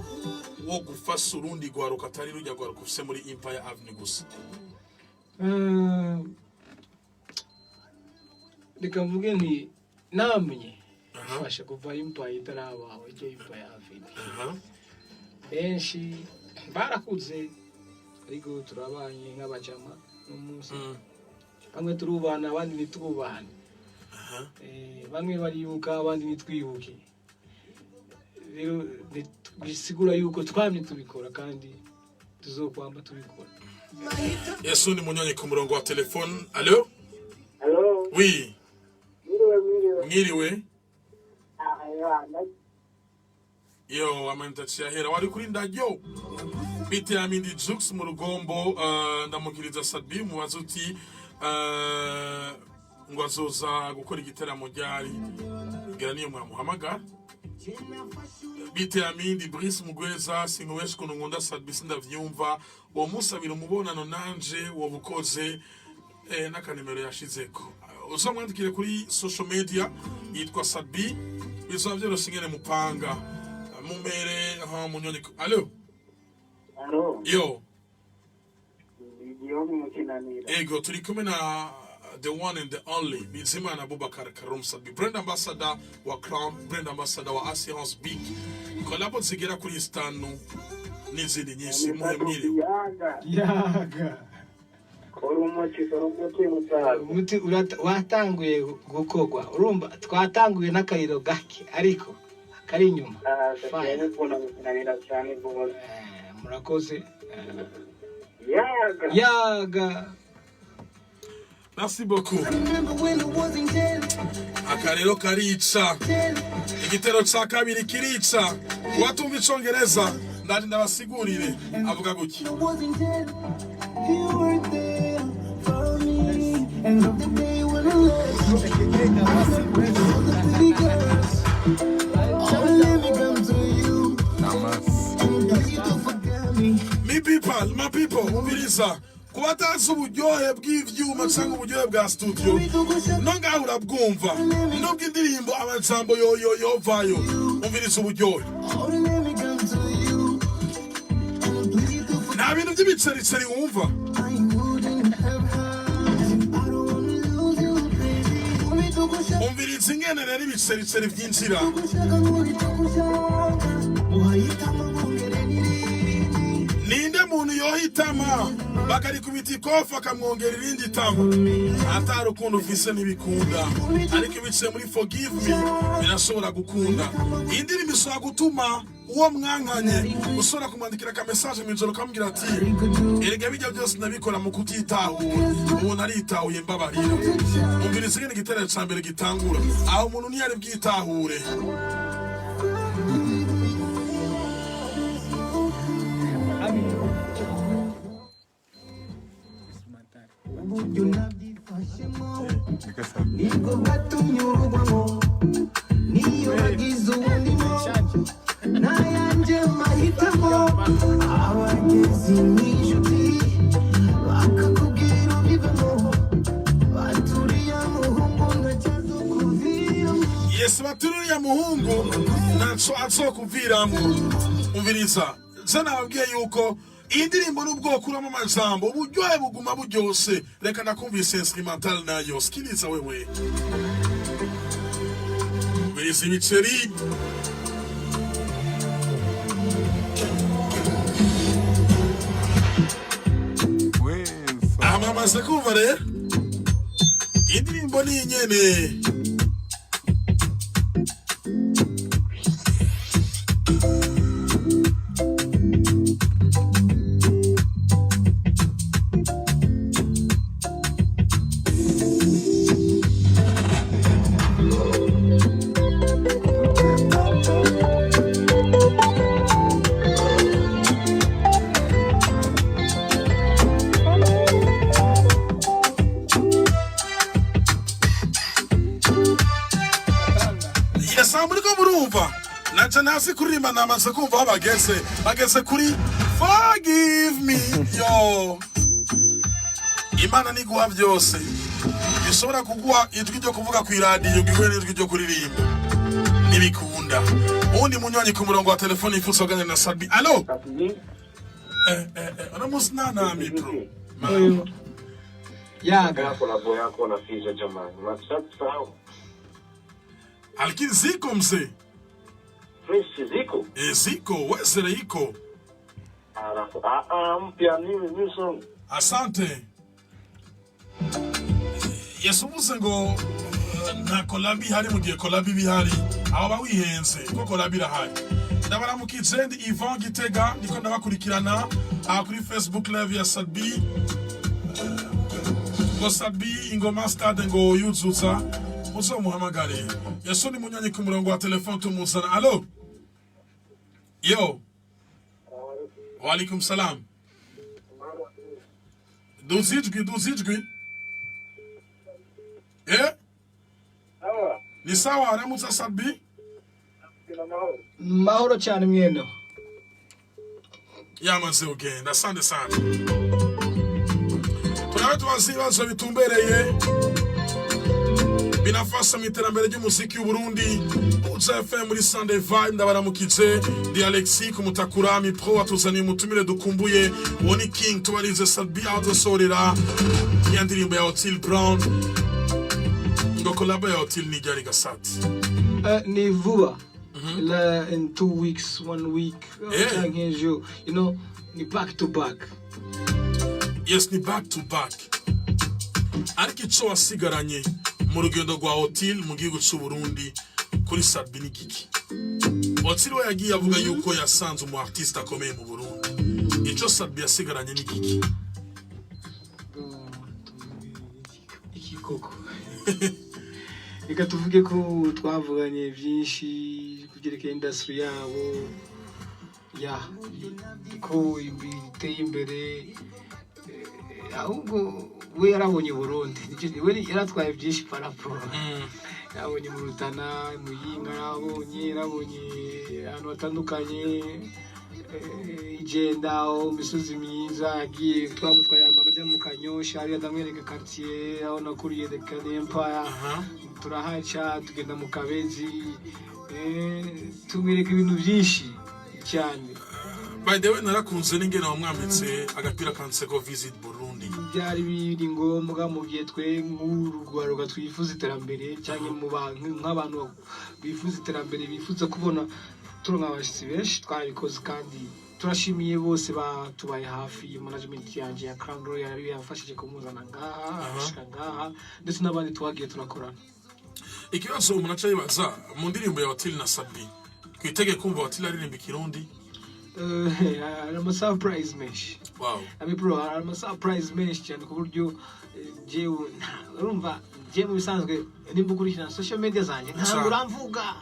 wo gufasa urundi gwaruka atari rujya gwaruka ufise muri Empire Avenue gusa. Nikamvuge ni namye fasha kuva Empire itarabaho icyo Empire Avenue. Benshi barakuze ariko turabanye nk'abajama n'umunsi. Bamwe turubana abandi nitubana. Bamwe bariyuka abandi nitwiyuke. Rero bisigura yuko twamye tubikora kandi tuzokwamba tubikora. Yesu ni munyonyi ku murongo wa telefone. Allo? Hello. Oui. Mwiriwe. Yo amanitachi yahera wari kuri ndajyo bite amindi Jux mu rugombo ndamukiriza Sadbi mubaza uti ngo azoza gukora igiteramo ryari ngira niyo mwamuhamagara bite amindi Brice Mugweza singowesh kuno nkunda Sadbi sindavyumva uwo musabira umubonano nanje wo bukoze n'akanimero yashizeko uzamwandikire kuri social media yitwa Sadbi bizaba byoroshye ngene mupanga mumere munyoni. Allo yo ego turi kumwe na the one and the only Bizimana Boubacar Karom Sadbi, brand ambassador wa Crown, brand ambassador wa Assurance Big, kolabo zigera kuri 5 n'izindi nyinshi muhemwire yaga umuti watanguye gukogwa urumva twatanguye n'akayiro gake ariko kari inyuma murakoze yaga merci beaucoup akarero karica igitero ca kabiri kirica watumva icongereza ndari ndabasigurire avuga guki my people umviriza kubatazi uburyohe bw'ivyuma cyangwa uburyohe bwa studio no ngaho urabwumva nubwo indirimbo amajambo yovayo umviriza uburyohe nta bintu by'ibiceri wumva umviriza ingene rero ibiceri byinjira ninde muntu yohitama bakari kubita ikofa akamwongera irindi tama atari ukuntu ufise n'ibikunda ariko ibice muri forgive me birashobora gukunda indirimbo ishobora gutuma uwo mwankanye ushobora kumwandikira ka message mw'ijoro kamubwira ati erega bijya byose nabikora mu kutitahura ubu naritahuye mbabarira umviriza ingene igiterane ca mbere gitangura aho umuntu ntiyari bwitahure Yes, baturiya muhungu naco azokuviramwo umviriza zana ababwiye yuko indirimbo n'ubwoko uramo amajambo uburyohe buguma buryose reka nakumvise instrumental nayo skiliza wewe umviriza ibiceri amamaze kumva rero indirimbo ni nyene nasi kuririmba namaze kumva aho bageze kuri forgive me yo Imana niguha byose ishobora kuguha ijwi ryo kuvuga ku radio ngwe n'ijwi ryo kuririmba nibikunda undi munywanyi ku murongo wa telefone ifuso gane na Sadbi. Allo ana musnana mi bro yaga kolabo yako na Fiza jamani unasahau alkiziko mzee Ziko? Ziko, wezere iko. Mpya new song. Asante. Yesubuze ngo na kolabi hari mugiye kolabi bihari. Aba bawihenze ko kolabi rahari. Ndabaramukije ndi Ivan Gitega niko ndabakurikirana kuri Facebook live ya Sadbi. Ngo Sadbi ingoma stade ngo yuzuza. Muzo muhamagare. Yasoni munyanyi ku murongo wa telefone tumuzana. Allo? Yo. Wa alaikum salam. Duzijwi. Ni sawa aramutsa Sadbi? Mahoro cyane mweno. Yamaze ugenda asante sana. Tunawe tubazi ibibazo bitumbereye binafasha mu iterambere ry'umuziki w'u Burundi. Uza FM muri Sunday Vibe ndabaramukije di Alexis Kumutakurami pro atuzaniye umutumire dukumbuye Woni King tubarize Sadbi adosorera yandirimbo ya Otile Brown ngo collabo ya Otile ni ryari gasati Ni vuba. In 2 weeks, 1 week, you know, ni back to back. Yes, ni back to back. Ariko ico wasigaranye mu rugendo rwa Otile mu gihugu cy'u Burundi kuri Sadbi ni giki? Otile we yagiye avuga yuko yasanze umu artiste akomeye mu Burundi. Ico Sadbi yasigaranye ni giki? Iki koko. Reka tuvuge ko twavuganye byinshi kugerekeye industry yabo ko biteye imbere ahubwo we yarabonye Burundi we yaratwaye byinshi paraporo yabonye mu Rutana Muyinga yarabonye ahantu hatandukanye igenda imisozi myiza yagiye twamutwaye amajya mu Kanyosha hari adamwereka quartier aho nakuriye the Empire turahaca tugenda mu Kabezi tumwereka ibintu byinshi cyane. By the way narakunze n'ingene wamwamitse agapira kanseko Visit Burundi. Byari biri ngombwa mu gihe twe nk'urugwaruka twifuza iterambere cyangwa mu bantu nk'abantu bifuza iterambere bifuza kubona turonka abashitsi benshi twabikoze kandi turashimiye bose batubaye hafi management yanje ya Crown Royal yafashije kumuzana ngaha ndetse n'abandi twagiye turakorana. Ikibazo umuntu aca yibaza mu ndirimbo ya Otile na Sadbi twitege kumva Otile aririmba Kirundi. I'm a surprise mesh. Wow. I'm a surprise mesh cyane ku buryo urumva je mu bisanzwe nimbukurikirana social media zanje ntabwo uramvuga.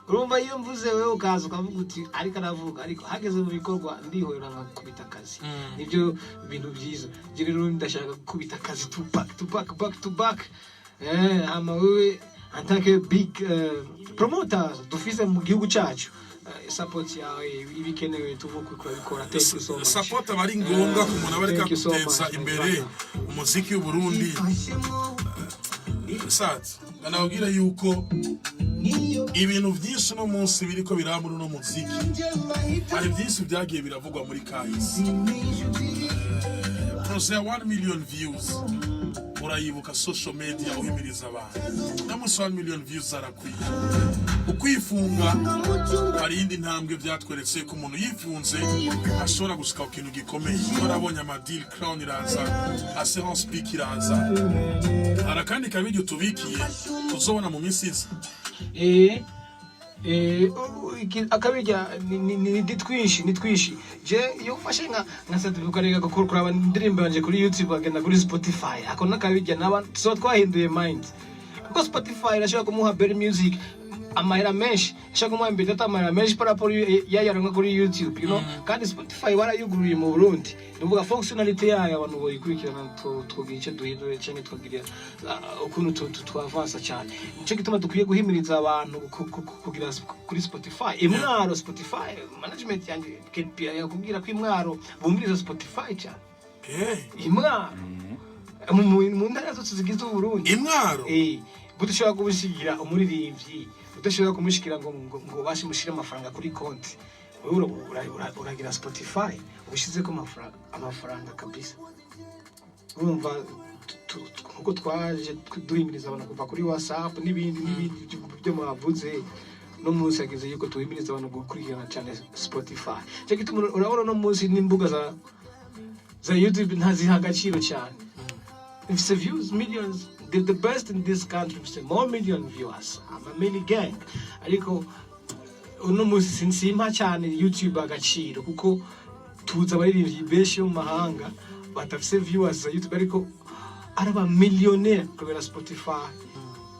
Urumva iyo mvuze wewe ukaza ukavuga uti ariko aravuga ariko hageze mu bikorwa ndihorera nkakubita akazi. Nibyo bintu byiza. Je rero ndashaka gukubita akazi back to back. Ama wewe antake big promoters dufise mu gihugu cyacu. Support yawe ibikenewe tuvuga ko bikora. Thank you so much. Support abari ngombwa ku muntu abareka guteza imbere umuziki w'u Burundi. Sat anabwira yuko ibintu byinshi no munsi biriko biramura no muziki ari byinshi byagiye biravugwa muri kahise. Proze 1 million views urayibuka social media uhimiriza abantu namusi 1 million views zarakwiye ukwifunga hari indi ntambwe byatweretse ko umuntu yifunze ashobora gushika ku kintu gikomeye. Urabonye amadil Crown iraza Assurance Peak iraza arakandi kabiri tubikiye tuzobona mu minsi iza. Akabijya ni twinshi je yo fashe nka Sadbi ukarega gukora indirimbo yanje kuri YouTube agenda kuri Spotify akona kabijya n'abantu so twahinduye mind kuko Spotify irashaka kumuha better music amahera menshi ishaka kumuha imbere amahera menshi paraporo yayaronka kuri YouTube you know kandi Spotify warayuguruye mu Burundi nuvuga functionality yayo abantu boyikurikirana twogice duhindure cyane twagira ukuntu twavansa cyane nicyo gituma dukwiye guhimiriza abantu kugira kuri Spotify imwaro Spotify management yanjye KPI yakubwira ko imwaro bumviriza Spotify cyane imwaro mu ntara zose zigize u Burundi imwaro budashobora kubishigira umuririmbyi udashobora kumushikira ngo bashimushire amafaranga kuri konti uragira Spotify ubishize ko amafaranga kabisa. Urumva kuko twaje duhimiriza abantu kuva kuri WhatsApp n'ibindi byo mwavuze no munsi yagize yuko tuhimiriza abantu gukurikirana cyane Spotify. Cyo gituma urabona no munsi n'imbuga za YouTube ntaziha agaciro cyane. If the views millions the best in this country more million viewers. I'm a mini gang. Ariko uno munsi simpa cyane YouTube agaciro kuko tuza abaririmbyi benshi mu mahanga batafise viewers za YouTube ariko araba millionaire kubera Spotify.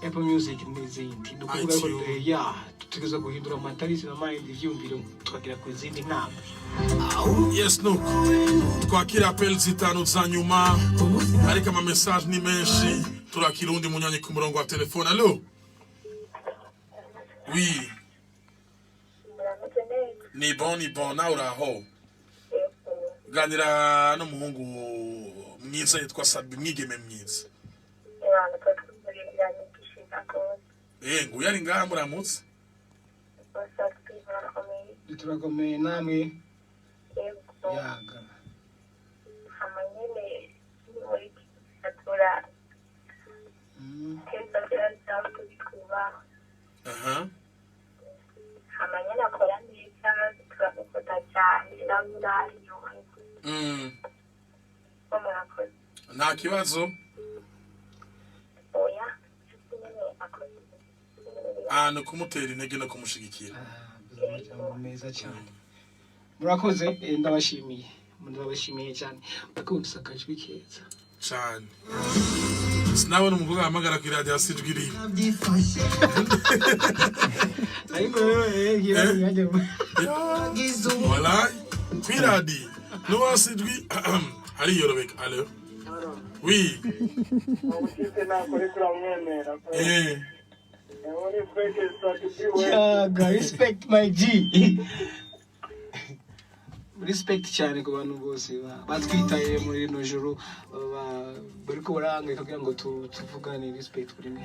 Apple Music n'izindi dukuvuga ko tutegeza guhindura amatarisi na mind ivyumviro tukagira ku izindi ntambwe. Yes, no. Twakira appel zitanu za nyuma ariko ama message ni menshi turakira undi munyanye ku murongo wa telefone. Allo? Oui. Ni bon na uraho. Ganira no muhungu mwiza yitwa Sadbi mwigeme mwiza. Ngo yari ngaha muramutse. Turakomeye namwe. Yaga. Amanyene muri kisatura. Kesa cyangwa kubikuba. Amanyene akora neza turakota cyane ndamurari yo. Nta kibazo. Oya. No kumutera intege no kumushigikira. Meza cyane. Murakoze ndabashimiye cyane. Bakundisa akajwi keza. Cyane. Sinabona umukobwa ahamagara ku radio asijwiri. Ariko yaje. Voilà. Piradi. No asijwi ari yorobeka. Allo. Oui. Respect my G. Respect cyane ku bantu bose batwitaye muri no joro bariko baranga kugira ngo tuvugane respect kuri mwe.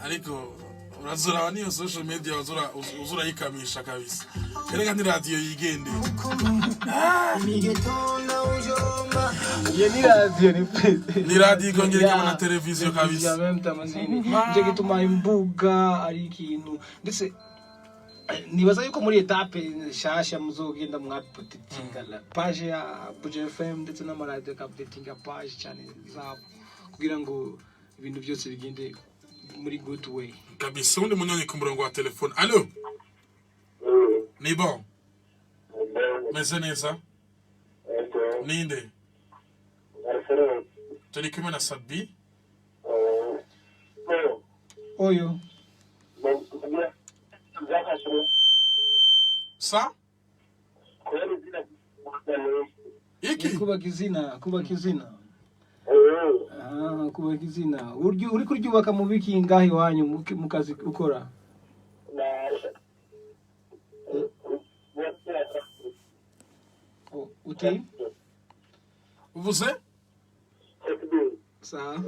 Ariko urazura niyo social media uzura yikamisha kabisa. Erega ni radio yigende. Ni radio ni radio kongera kama na televiziyo kabisa. Nje gituma imbuga ari ikintu ndetse nibaza yuko muri etape shasha muzogenda mwapotetinga la page ya Buja FM ndetse na radio updatinga page cyane zabo kugira ngo ibintu byose bigende muri good way. Kabisa undi munyanye ku murongo wa telefone. Allo? Ni bon. Meze neza? Ninde? Turi kumwe na Sadbi? Oyo. Sa? Iki? Kubaka izina. Kubaka izina. Uri kuryubaka mu biki ngahe iwanyu mu kazi ukora? Uti? Uvuze? Sa?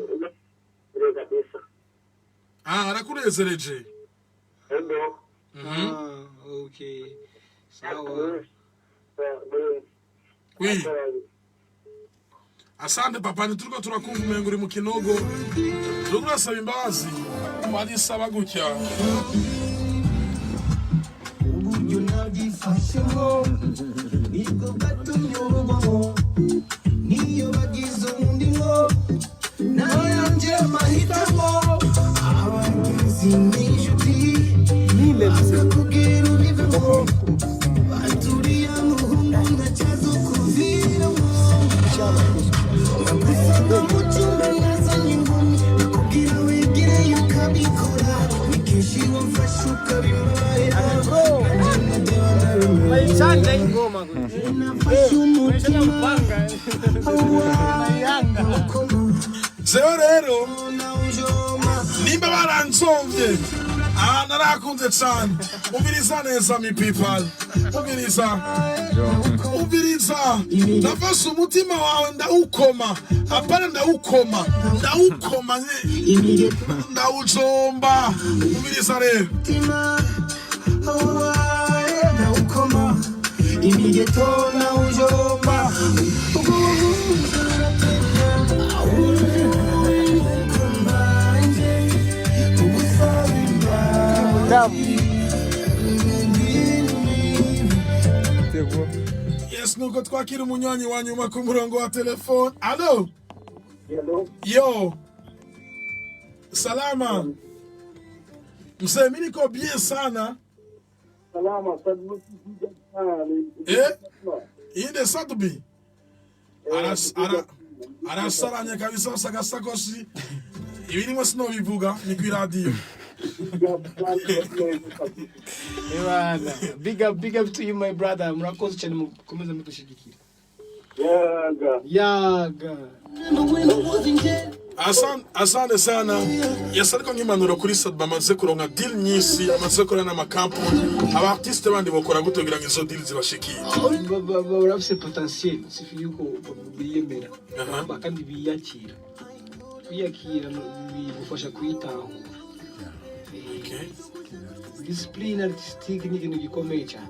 Arakunezereje. Okay. Sawa. Oui. Asante papa nituruko turakumva umengo uri mu kinogo. Turasaba imbabazi. Wadisaba gutya. Uburyo nagifashemo nibwo batunyurwaho niyo bagize umundimo nayanje mahitamo abagize n'inshuti bakakubwira ubivemo baturiye muhungu ndacyazo kuviramo ngufata mu cyumba yazanye ingumi bakubwira wegereyo ukabikora nikenshi wamfashe ukabimarira Maishanga ingoma Zeo rero nimba baranzomvye narakunze cyane ubiriza neza mi people ubiriza nafashe umutima wawe ndawukoma apana ndawukoma ndawujomba ubiriza rero imigeto na ujomba Yes, nuko twakira umunywanyi wa nyuma ku murongo wa telefone. Allo? Yo. Salama. Mzee, mimi niko bien sana. Salama, Inde Sadbi. Arasaranya kabisa sagasakoshi. ibirimo sinobivuga ni ku radio. Ebana, big up to you my brother. Murakoze cyane mukomeze mudushigikira. Yaga. Asante sana. Yasariko nk'impanuro kuri Sad bamaze kuronka deal nyinshi, bamaze korana n'amakampani. Aba artiste bandi bakora gute kugira ngo izo deal zibashikire? Barafise potentiel, sifi yuko biyemera. Kandi biyakira. Biyakira bigufasha kwitaho. Okay. Discipline artistique ni ikintu gikomeye cyane.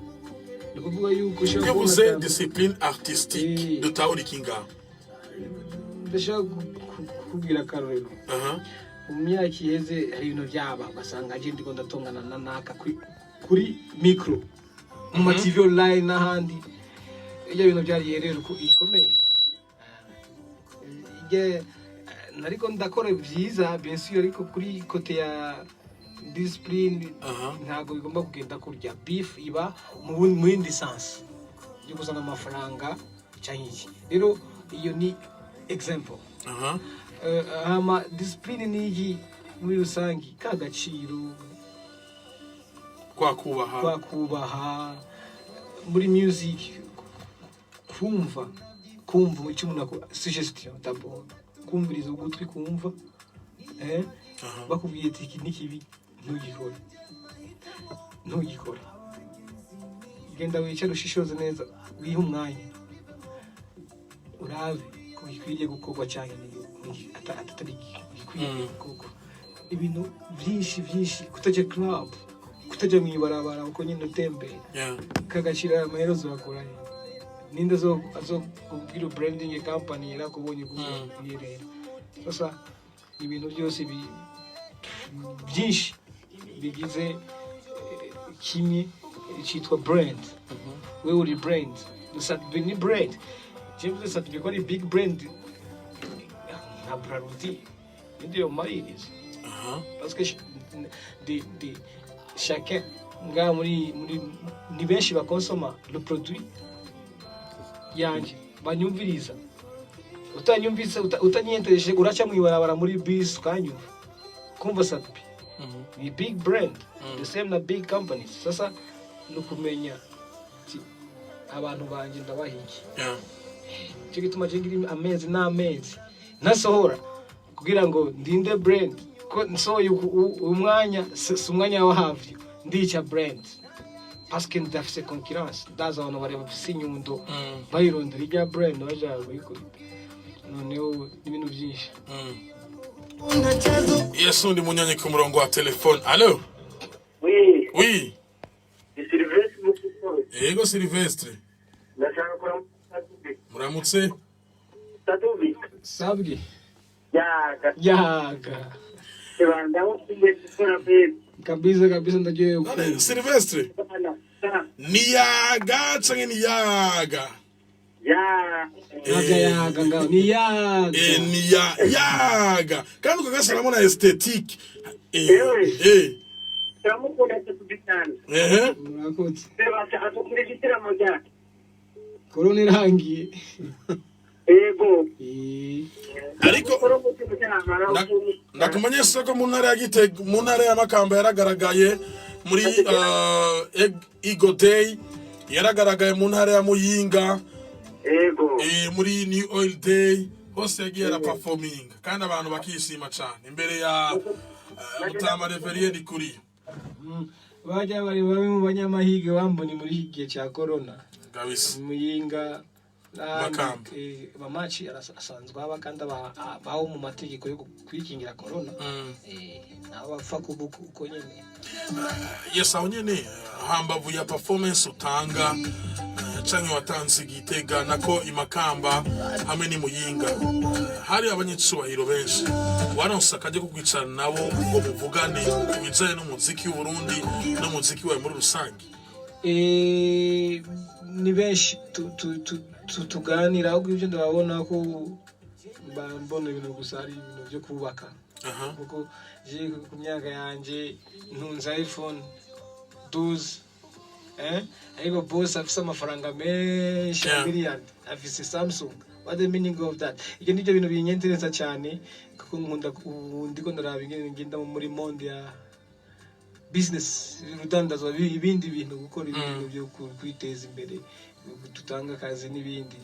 Ndikuvuga yuko Que vous êtes discipline artistique de Tauri Kinga. Ndashaka kubwira akarorero. Mu myaka iheze hari ibintu byaba ugasanga aje ndiko ndatongana na naka kuri micro mu ma TV online n'ahandi. Iyo bintu byari rero ko ikomeye. Nariko ndakora byiza bien sûr ariko kuri kote ya discipline ntago bigomba kugenda kurya beef iba mu yindi sense yo kuzana amafaranga cyangwa iki. Rero iyo ni example. Ama discipline ni muri rusangi kagaciro kwa kubaha muri music kumva icyo umuntu suggestion d'abord kumviriza ugutwi kumva bakubwiye ati iki nikibi ntugikore genda wicare ushishoze neza wihe umwanya urabe ko gikwiriye gukorwa cyane atari gikwiriye gukorwa. Ibintu byinshi kutajya club kutajya mu ibarabara uko nyine utembera kagacira amaherezo bakora ninde azokubwira branding company yarakubonye kuyirera. Sasa ibintu byose byinshi bigize kimwe cyitwa brand. We uri brand Sadbi ni brand James Sadbi ko ari big brand na Braruti ndio marines parce que de chacun nga muri ni benshi bakonsoma le produit yanje banyumviriza utanyumvise utanyenteje uracha mwibarabara muri bus kanyumva kumva Sadbi ni big brand the same na big companies. Sasa nukumenya abantu banje ndabahiki cyo gituma jengira amezi n'amezi nasohora kugira ngo ndinde brand ko nsoye umwanya umwanya wa havyo ndica brand parce que ndafise concurrence ndaza abantu bari bafise inyundo bayirondera ijya brand baje bayikora noneho ibintu byinshi. Yes, undi munyanye ku murongo wa telefone. Allo? Oui. Ego Silvestre. Muramutse? Sabwi. Yaga. Kabisa ndagiye. Silvestre. Ni yaga canke ni yaga? Yaga ngao ni yaga. Ni yaga. Kandi ukagasana mona aesthetique. Turamukunda tukubitana. Murakoze. Beba atukurikira moja. Corona irangiye. Ego. Ariko ndakumenyesha ko mu ntara ya Gitega mu ntara ya Makamba yaragaragaye muri Ego Day, yaragaragaye mu ntara ya Muyinga. Ego. Muri New Oil Day hose yagiye performing kandi abantu bakishima cyane imbere ya Mutama Reverend kuri bajya bari mu banyamahige bamboni muri igihe cya corona gabisa Muyinga Makamba bamaci asanzwe aba kandi baho mu mategeko yo kwikingira corona abafa kubuku uko nyene. Yes, aho nyene hambavu ya performance utanga canke watanze Gitega nako imakamba hamwe ni Muyinga hari abanyitsubahiro benshi waronse akaje kugwicara nabo ngo muvugane kubijanye n'umuziki w'u Burundi n'umuziki wawe muri rusange. Ni benshi tuganira ahubwo ibyo ndababona ko mbona ibintu gusa ari ibintu byo kubaka kuko je ku myaka yanje ntunze iPhone 12 ariko boss afise amafaranga menshi miliyari afise Samsung what the meaning of that. Ibyo nibyo bintu binyentereza cyane kuko nkunda ndiko ndaraba ngenda muri monde ya business rudandazwa ibindi bintu gukora ibintu byo kwiteza imbere tutanga akazi n'ibindi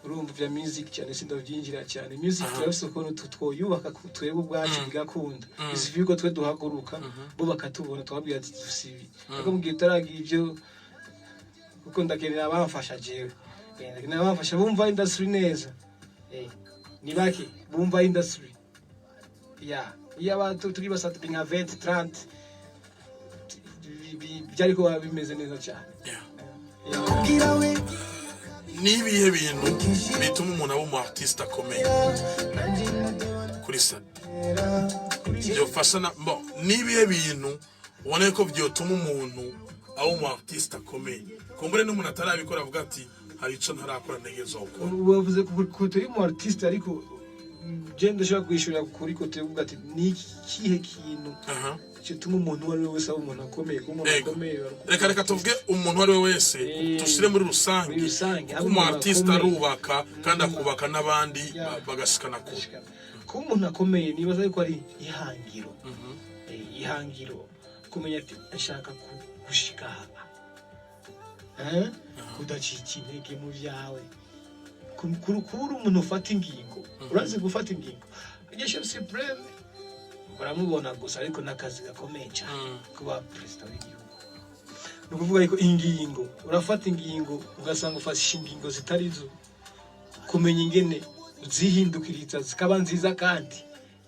urumva vya music cyane sindavyinjira cyane music turafise ko twoyubaka twebwe ubwacu bigakunda izivi ko twe duhaguruka bo bakatubona twabwira ati dusibi ariko mugihe utaragira ibyo kuko ndakenera abamfasha jewe ndakenera abamfasha bumva industry neza ni baki bumva industry iya abantu turi basatu binga 20 30 byariko bimeze neza cyane nibihe bintu bituma umuntu aba umu artiste akomeye kuri Sadbi byofasha na bon nibihe bintu ubona ko byotuma umuntu aba umu artiste akomeye kumbure n'umuntu atarabikora avuga ati hari ico ntarakora ntegezo gukora ubavuze ko turi mu artiste ariko je ndashaka kwishura kuri ko tuvuga ati ni kihe kintu cyituma umuntu wari wese aba umuntu akomeye umuntu akomeye reka tuvuge umuntu wari wese tushire muri rusange umu artiste arubaka kandi akubaka n'abandi bagashikana kure ko umuntu akomeye nibaza yuko ari ihangiro kumenya ati ashaka gushika kudacika intege mu byawe kubura umuntu ufata ingingo urazi gufata ingingo igisho supreme baramubona gusa ariko nakazi gakomeye cyane kuba president w'igihugu nukuvuga yuko ingingo urafata ingingo ugasanga ufashe ingingo zitari zo kumenya ingene zihindukiriza zikaba nziza kandi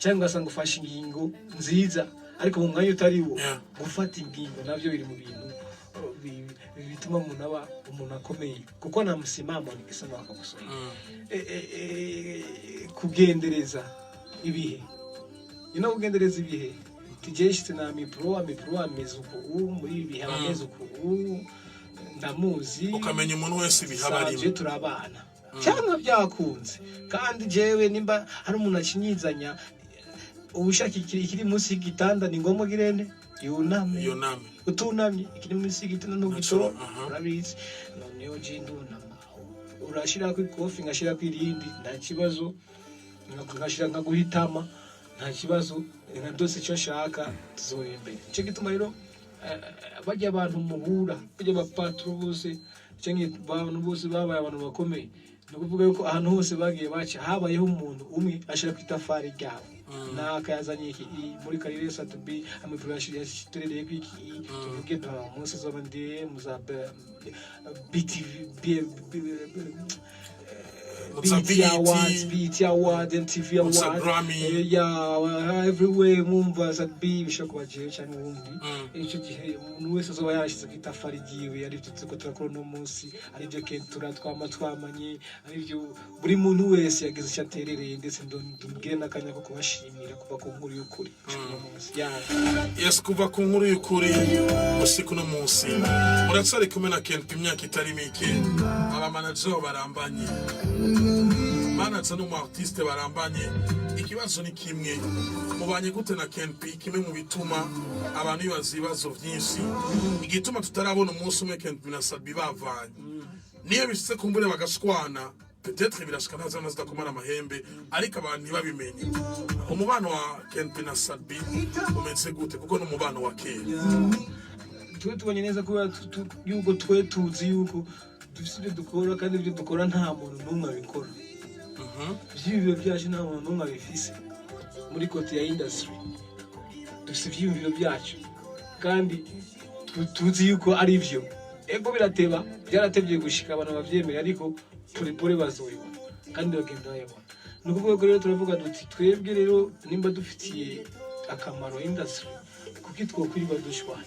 cyangwa ugasanga ufashe ingingo nziza ariko mu mwanya utari wo gufata ingingo navyo biri mu bintu bituma umuntu aba umuntu akomeye kuko na msimamo nikisema wakamusoma kugendereza ibihe kugendereza ibihe tijeshite na mipro amezuko muri ibihe amezuko ndamuzi ukamenya umuntu wese bihabarimo turabana cyangwa byakunze kandi jewe nimba hari umuntu akinyizanya ubushaka ikiri munsi y'igitanda ni ngombwa girene yuname utunamye ikiri munsi y'igitanda n'ugitoro urabizi noneho je ndunama urashira ku kofi ngashira ku irindi nta kibazo ngashira nkaguhitama nta kibazo nka dose cyo shaka tuzoyembe cyo gituma rero bajya abantu muhura bajya bapatro bose cyangwa abantu bose babaye abantu bakomeye nukuvuga yuko ahantu hose bagiye baca habayeho umuntu umwe ashira ku itafari ryabo nakayazanye muri karire Sadbi amipurashiri yashitereye kwiki tuvuge ba munsi z'abandi muzabe BTV BT Award and TV Award everywhere mumva Sadbi bishobora kubaje cyane ubundi icyo gihe umuntu wese azoba yarashize ku itafari giwe ari byo tuko turakora no munsi ari byo kentura twamanye ari byo buri muntu wese yagize cyaterereye ndetse ndumubwire nakanya ko kubashimira kuva ku nkuru y'ukuri yes kuva ku nkuru y'ukuri usiku no munsi uratsari kumwe na Ken imyaka itari mike aba manager barambanye manager no artiste barambanye ikibazo ni kimwe mubanye gute na Ken kimwe mu bituma abantu bibazibazo byinshi igituma tutarabona umunsi umwe Ken na Sadbi bavanye niyo bishitse kumbure bagashwana peut-être birashikana nazo zidakomana amahembe ariko abantu ntibabimenye umubano wa Ken na Sadbi umeze gute kuko n'umubano wa kera tubonye neza kuba yuko twe tuzi yuko dufite ibyo dukora kandi ibyo dukora nta muntu n'umwe abikora ibyiyumviro byacu nta muntu n'umwe abifise muri kote ya industry dufite ibyiyumviro byacu kandi tuzi yuko ari byo ego birateba byaratebye gushika abantu bavyemera ariko pole bazoyibona kandi bagenda bayibona nukuvuga ko rero turavuga duti twebwe rero nimba dufitiye akamaro industry kuko twokwirirwa dushwana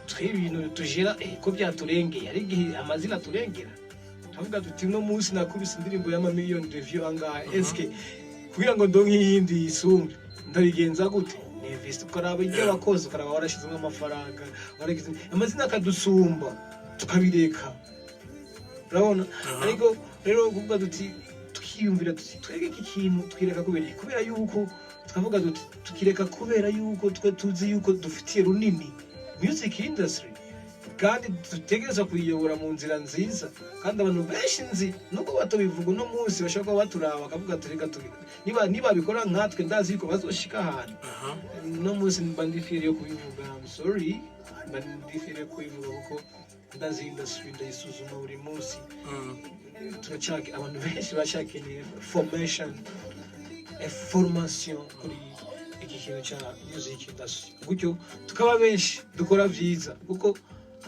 twebwe ibintu tujera ko byaturengeye ari gihe amazina turengera tuvuga duti no munsi nakubise indirimbo ya million review anga eske kugira ngo ndonke yindi yisumbe ndabigenza gute invest ukaraba ibyo bakoze ukaraba warashizemo amafaranga waragize amazina akadusumba tukabireka urabona ariko rero kuvuga duti tukiyumvira duti twege iki kintu twireka kubera yuko tukavuga duti tukireka kubera yuko twe tuzi yuko dufitiye runini music industry kandi dutegereza kuyiyobora mu nzira nziza kandi abantu benshi nzi nubwo batabivuga uno munsi bashaka kuba baturaba bakavuga tureka niba bikora nkatwe ndazi yuko bazoshika ahantu uno munsi mba ndifiriye kubivuga I'm sorry mba ndifiriye kubivuga kuko ndazi industry ndayisuzuma buri munsi turacaka abantu benshi bacakeneye formation kuri iki kintu cya music industry gutyo tukaba benshi dukora vyiza kuko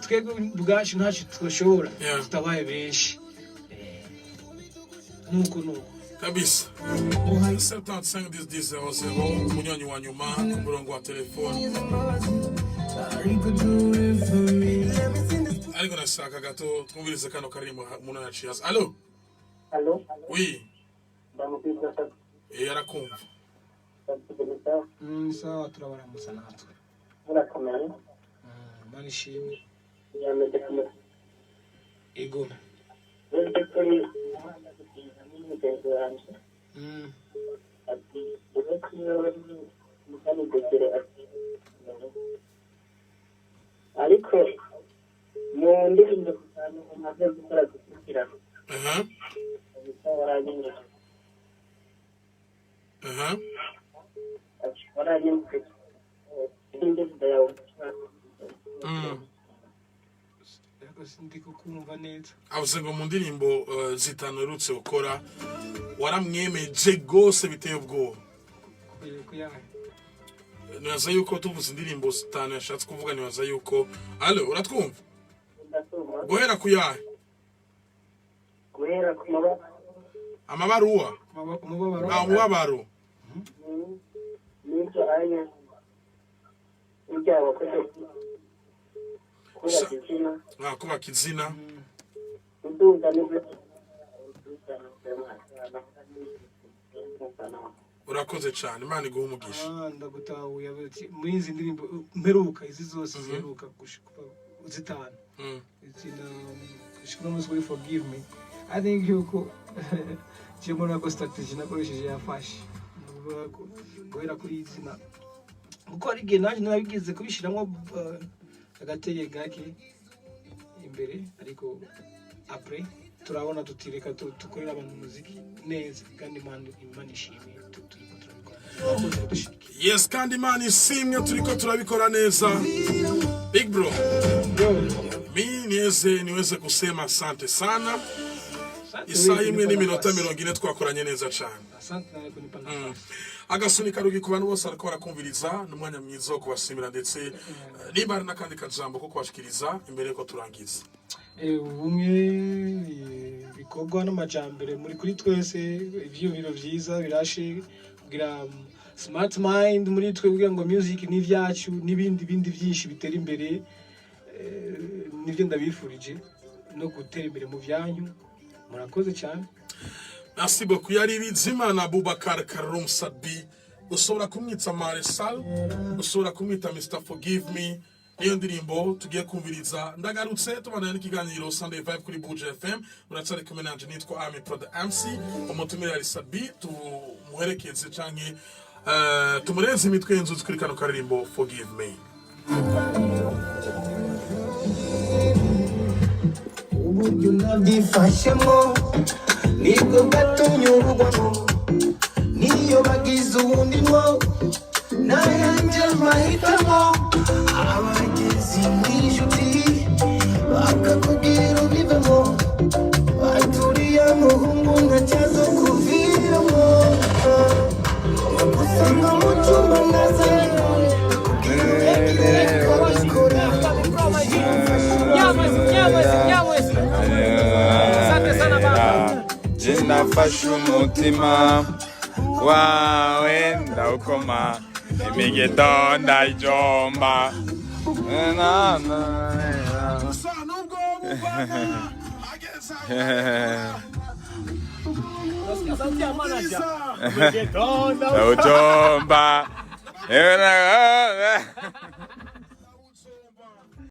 twebwe ubwacu ntacyo twashobora tutabaye benshi nuko kabisa 75 umunywanyi wa nyuma ku murongo wa telefone ariko nashaka gato twumvirize kano karimbo umuntu yaciye allo oui arakumva sawa turabaramutsa natwe murakomeye mani shimwe yameze kumwe ego wese kuri mugenzi wanjye ati uretse iyo mukani dogere ati ariko mu ndirimbo cyane umaze gukora gukurikirana waranyine waranyine indirimbo yawe ndi kukumva neza avuze ngo mu ndirimbo zitanu urutse ukora waramwemeje gose biteye ubwoba nibaza yuko tuvuze indirimbo zitanu yashatse kuvuga nibaza yuko allo uratwumva guhera ku yahe guhera ku amabaruwa umubabaro n'ibyo ayo ibyabo kubaka izina udunda n'ibyo urakoze cyane imana iguha umugisha ndagutahuye muri izi ndirimbo mperuka izi zose ziheruka gushika zitanu gushika umunsi kuri forgive me I think yuko cyemo nako strategy nakoresheje yafashe guhera kuri izina kuko ari igihe nanjye narabigize kubishiramo agatege gake imbere ariko après turabona tutireka tukorera abantu muziki neza kandi imana ishimwe yes kandi imana ishimwe turiko turabikora neza big bro niweze kusema asante sana isaha imwe n'iminota 40 twakoranye neza cyane asante nawe kunipa agasunika rugi ku bantu bose ariko barakumviriza n'umwanya mwiza wo kubashimira ndetse niba ari nakandi kajambo ko kubashikiriza imbere ko turangiza ubumwe bikorwa n'amajambere muri kuri twese ivyumviro vyiza birashe kugira smart mind muri twe kugira ngo music ni vyacu n'ibindi byinshi bitera imbere nivyo ndabifurije no gutera imbere mu vyanyu murakoze cyane merci beaucoup yari Bizimana Boubacar Karum Sadbi ushobora kumwita Marshal ushobora kumwita Mr Forgive Me niyo ndirimbo tugiye kumviriza ndagarutse tubana n'ikiganiro Sunday Vibe kuri Buja FM muratsare kumenanje nitwa Ami Pro the MC umutumire ari Sadbi tumuherekeze canke tumureze imitwe y'inzu kuri kano karirimbo Forgive Me uburyo nabyifashemo nibwo gatumye ubugwamo niyo bagize ubundi mwo nayanjye mahitamo abagezi n'inshuti bakakubwira ubivemo baturiye umuhungu ntacyazo kuviramo bagusanga mu cyumba nazanye Nafashe umutima wawe ndawukoma imigedo ndayijomba ndawujomba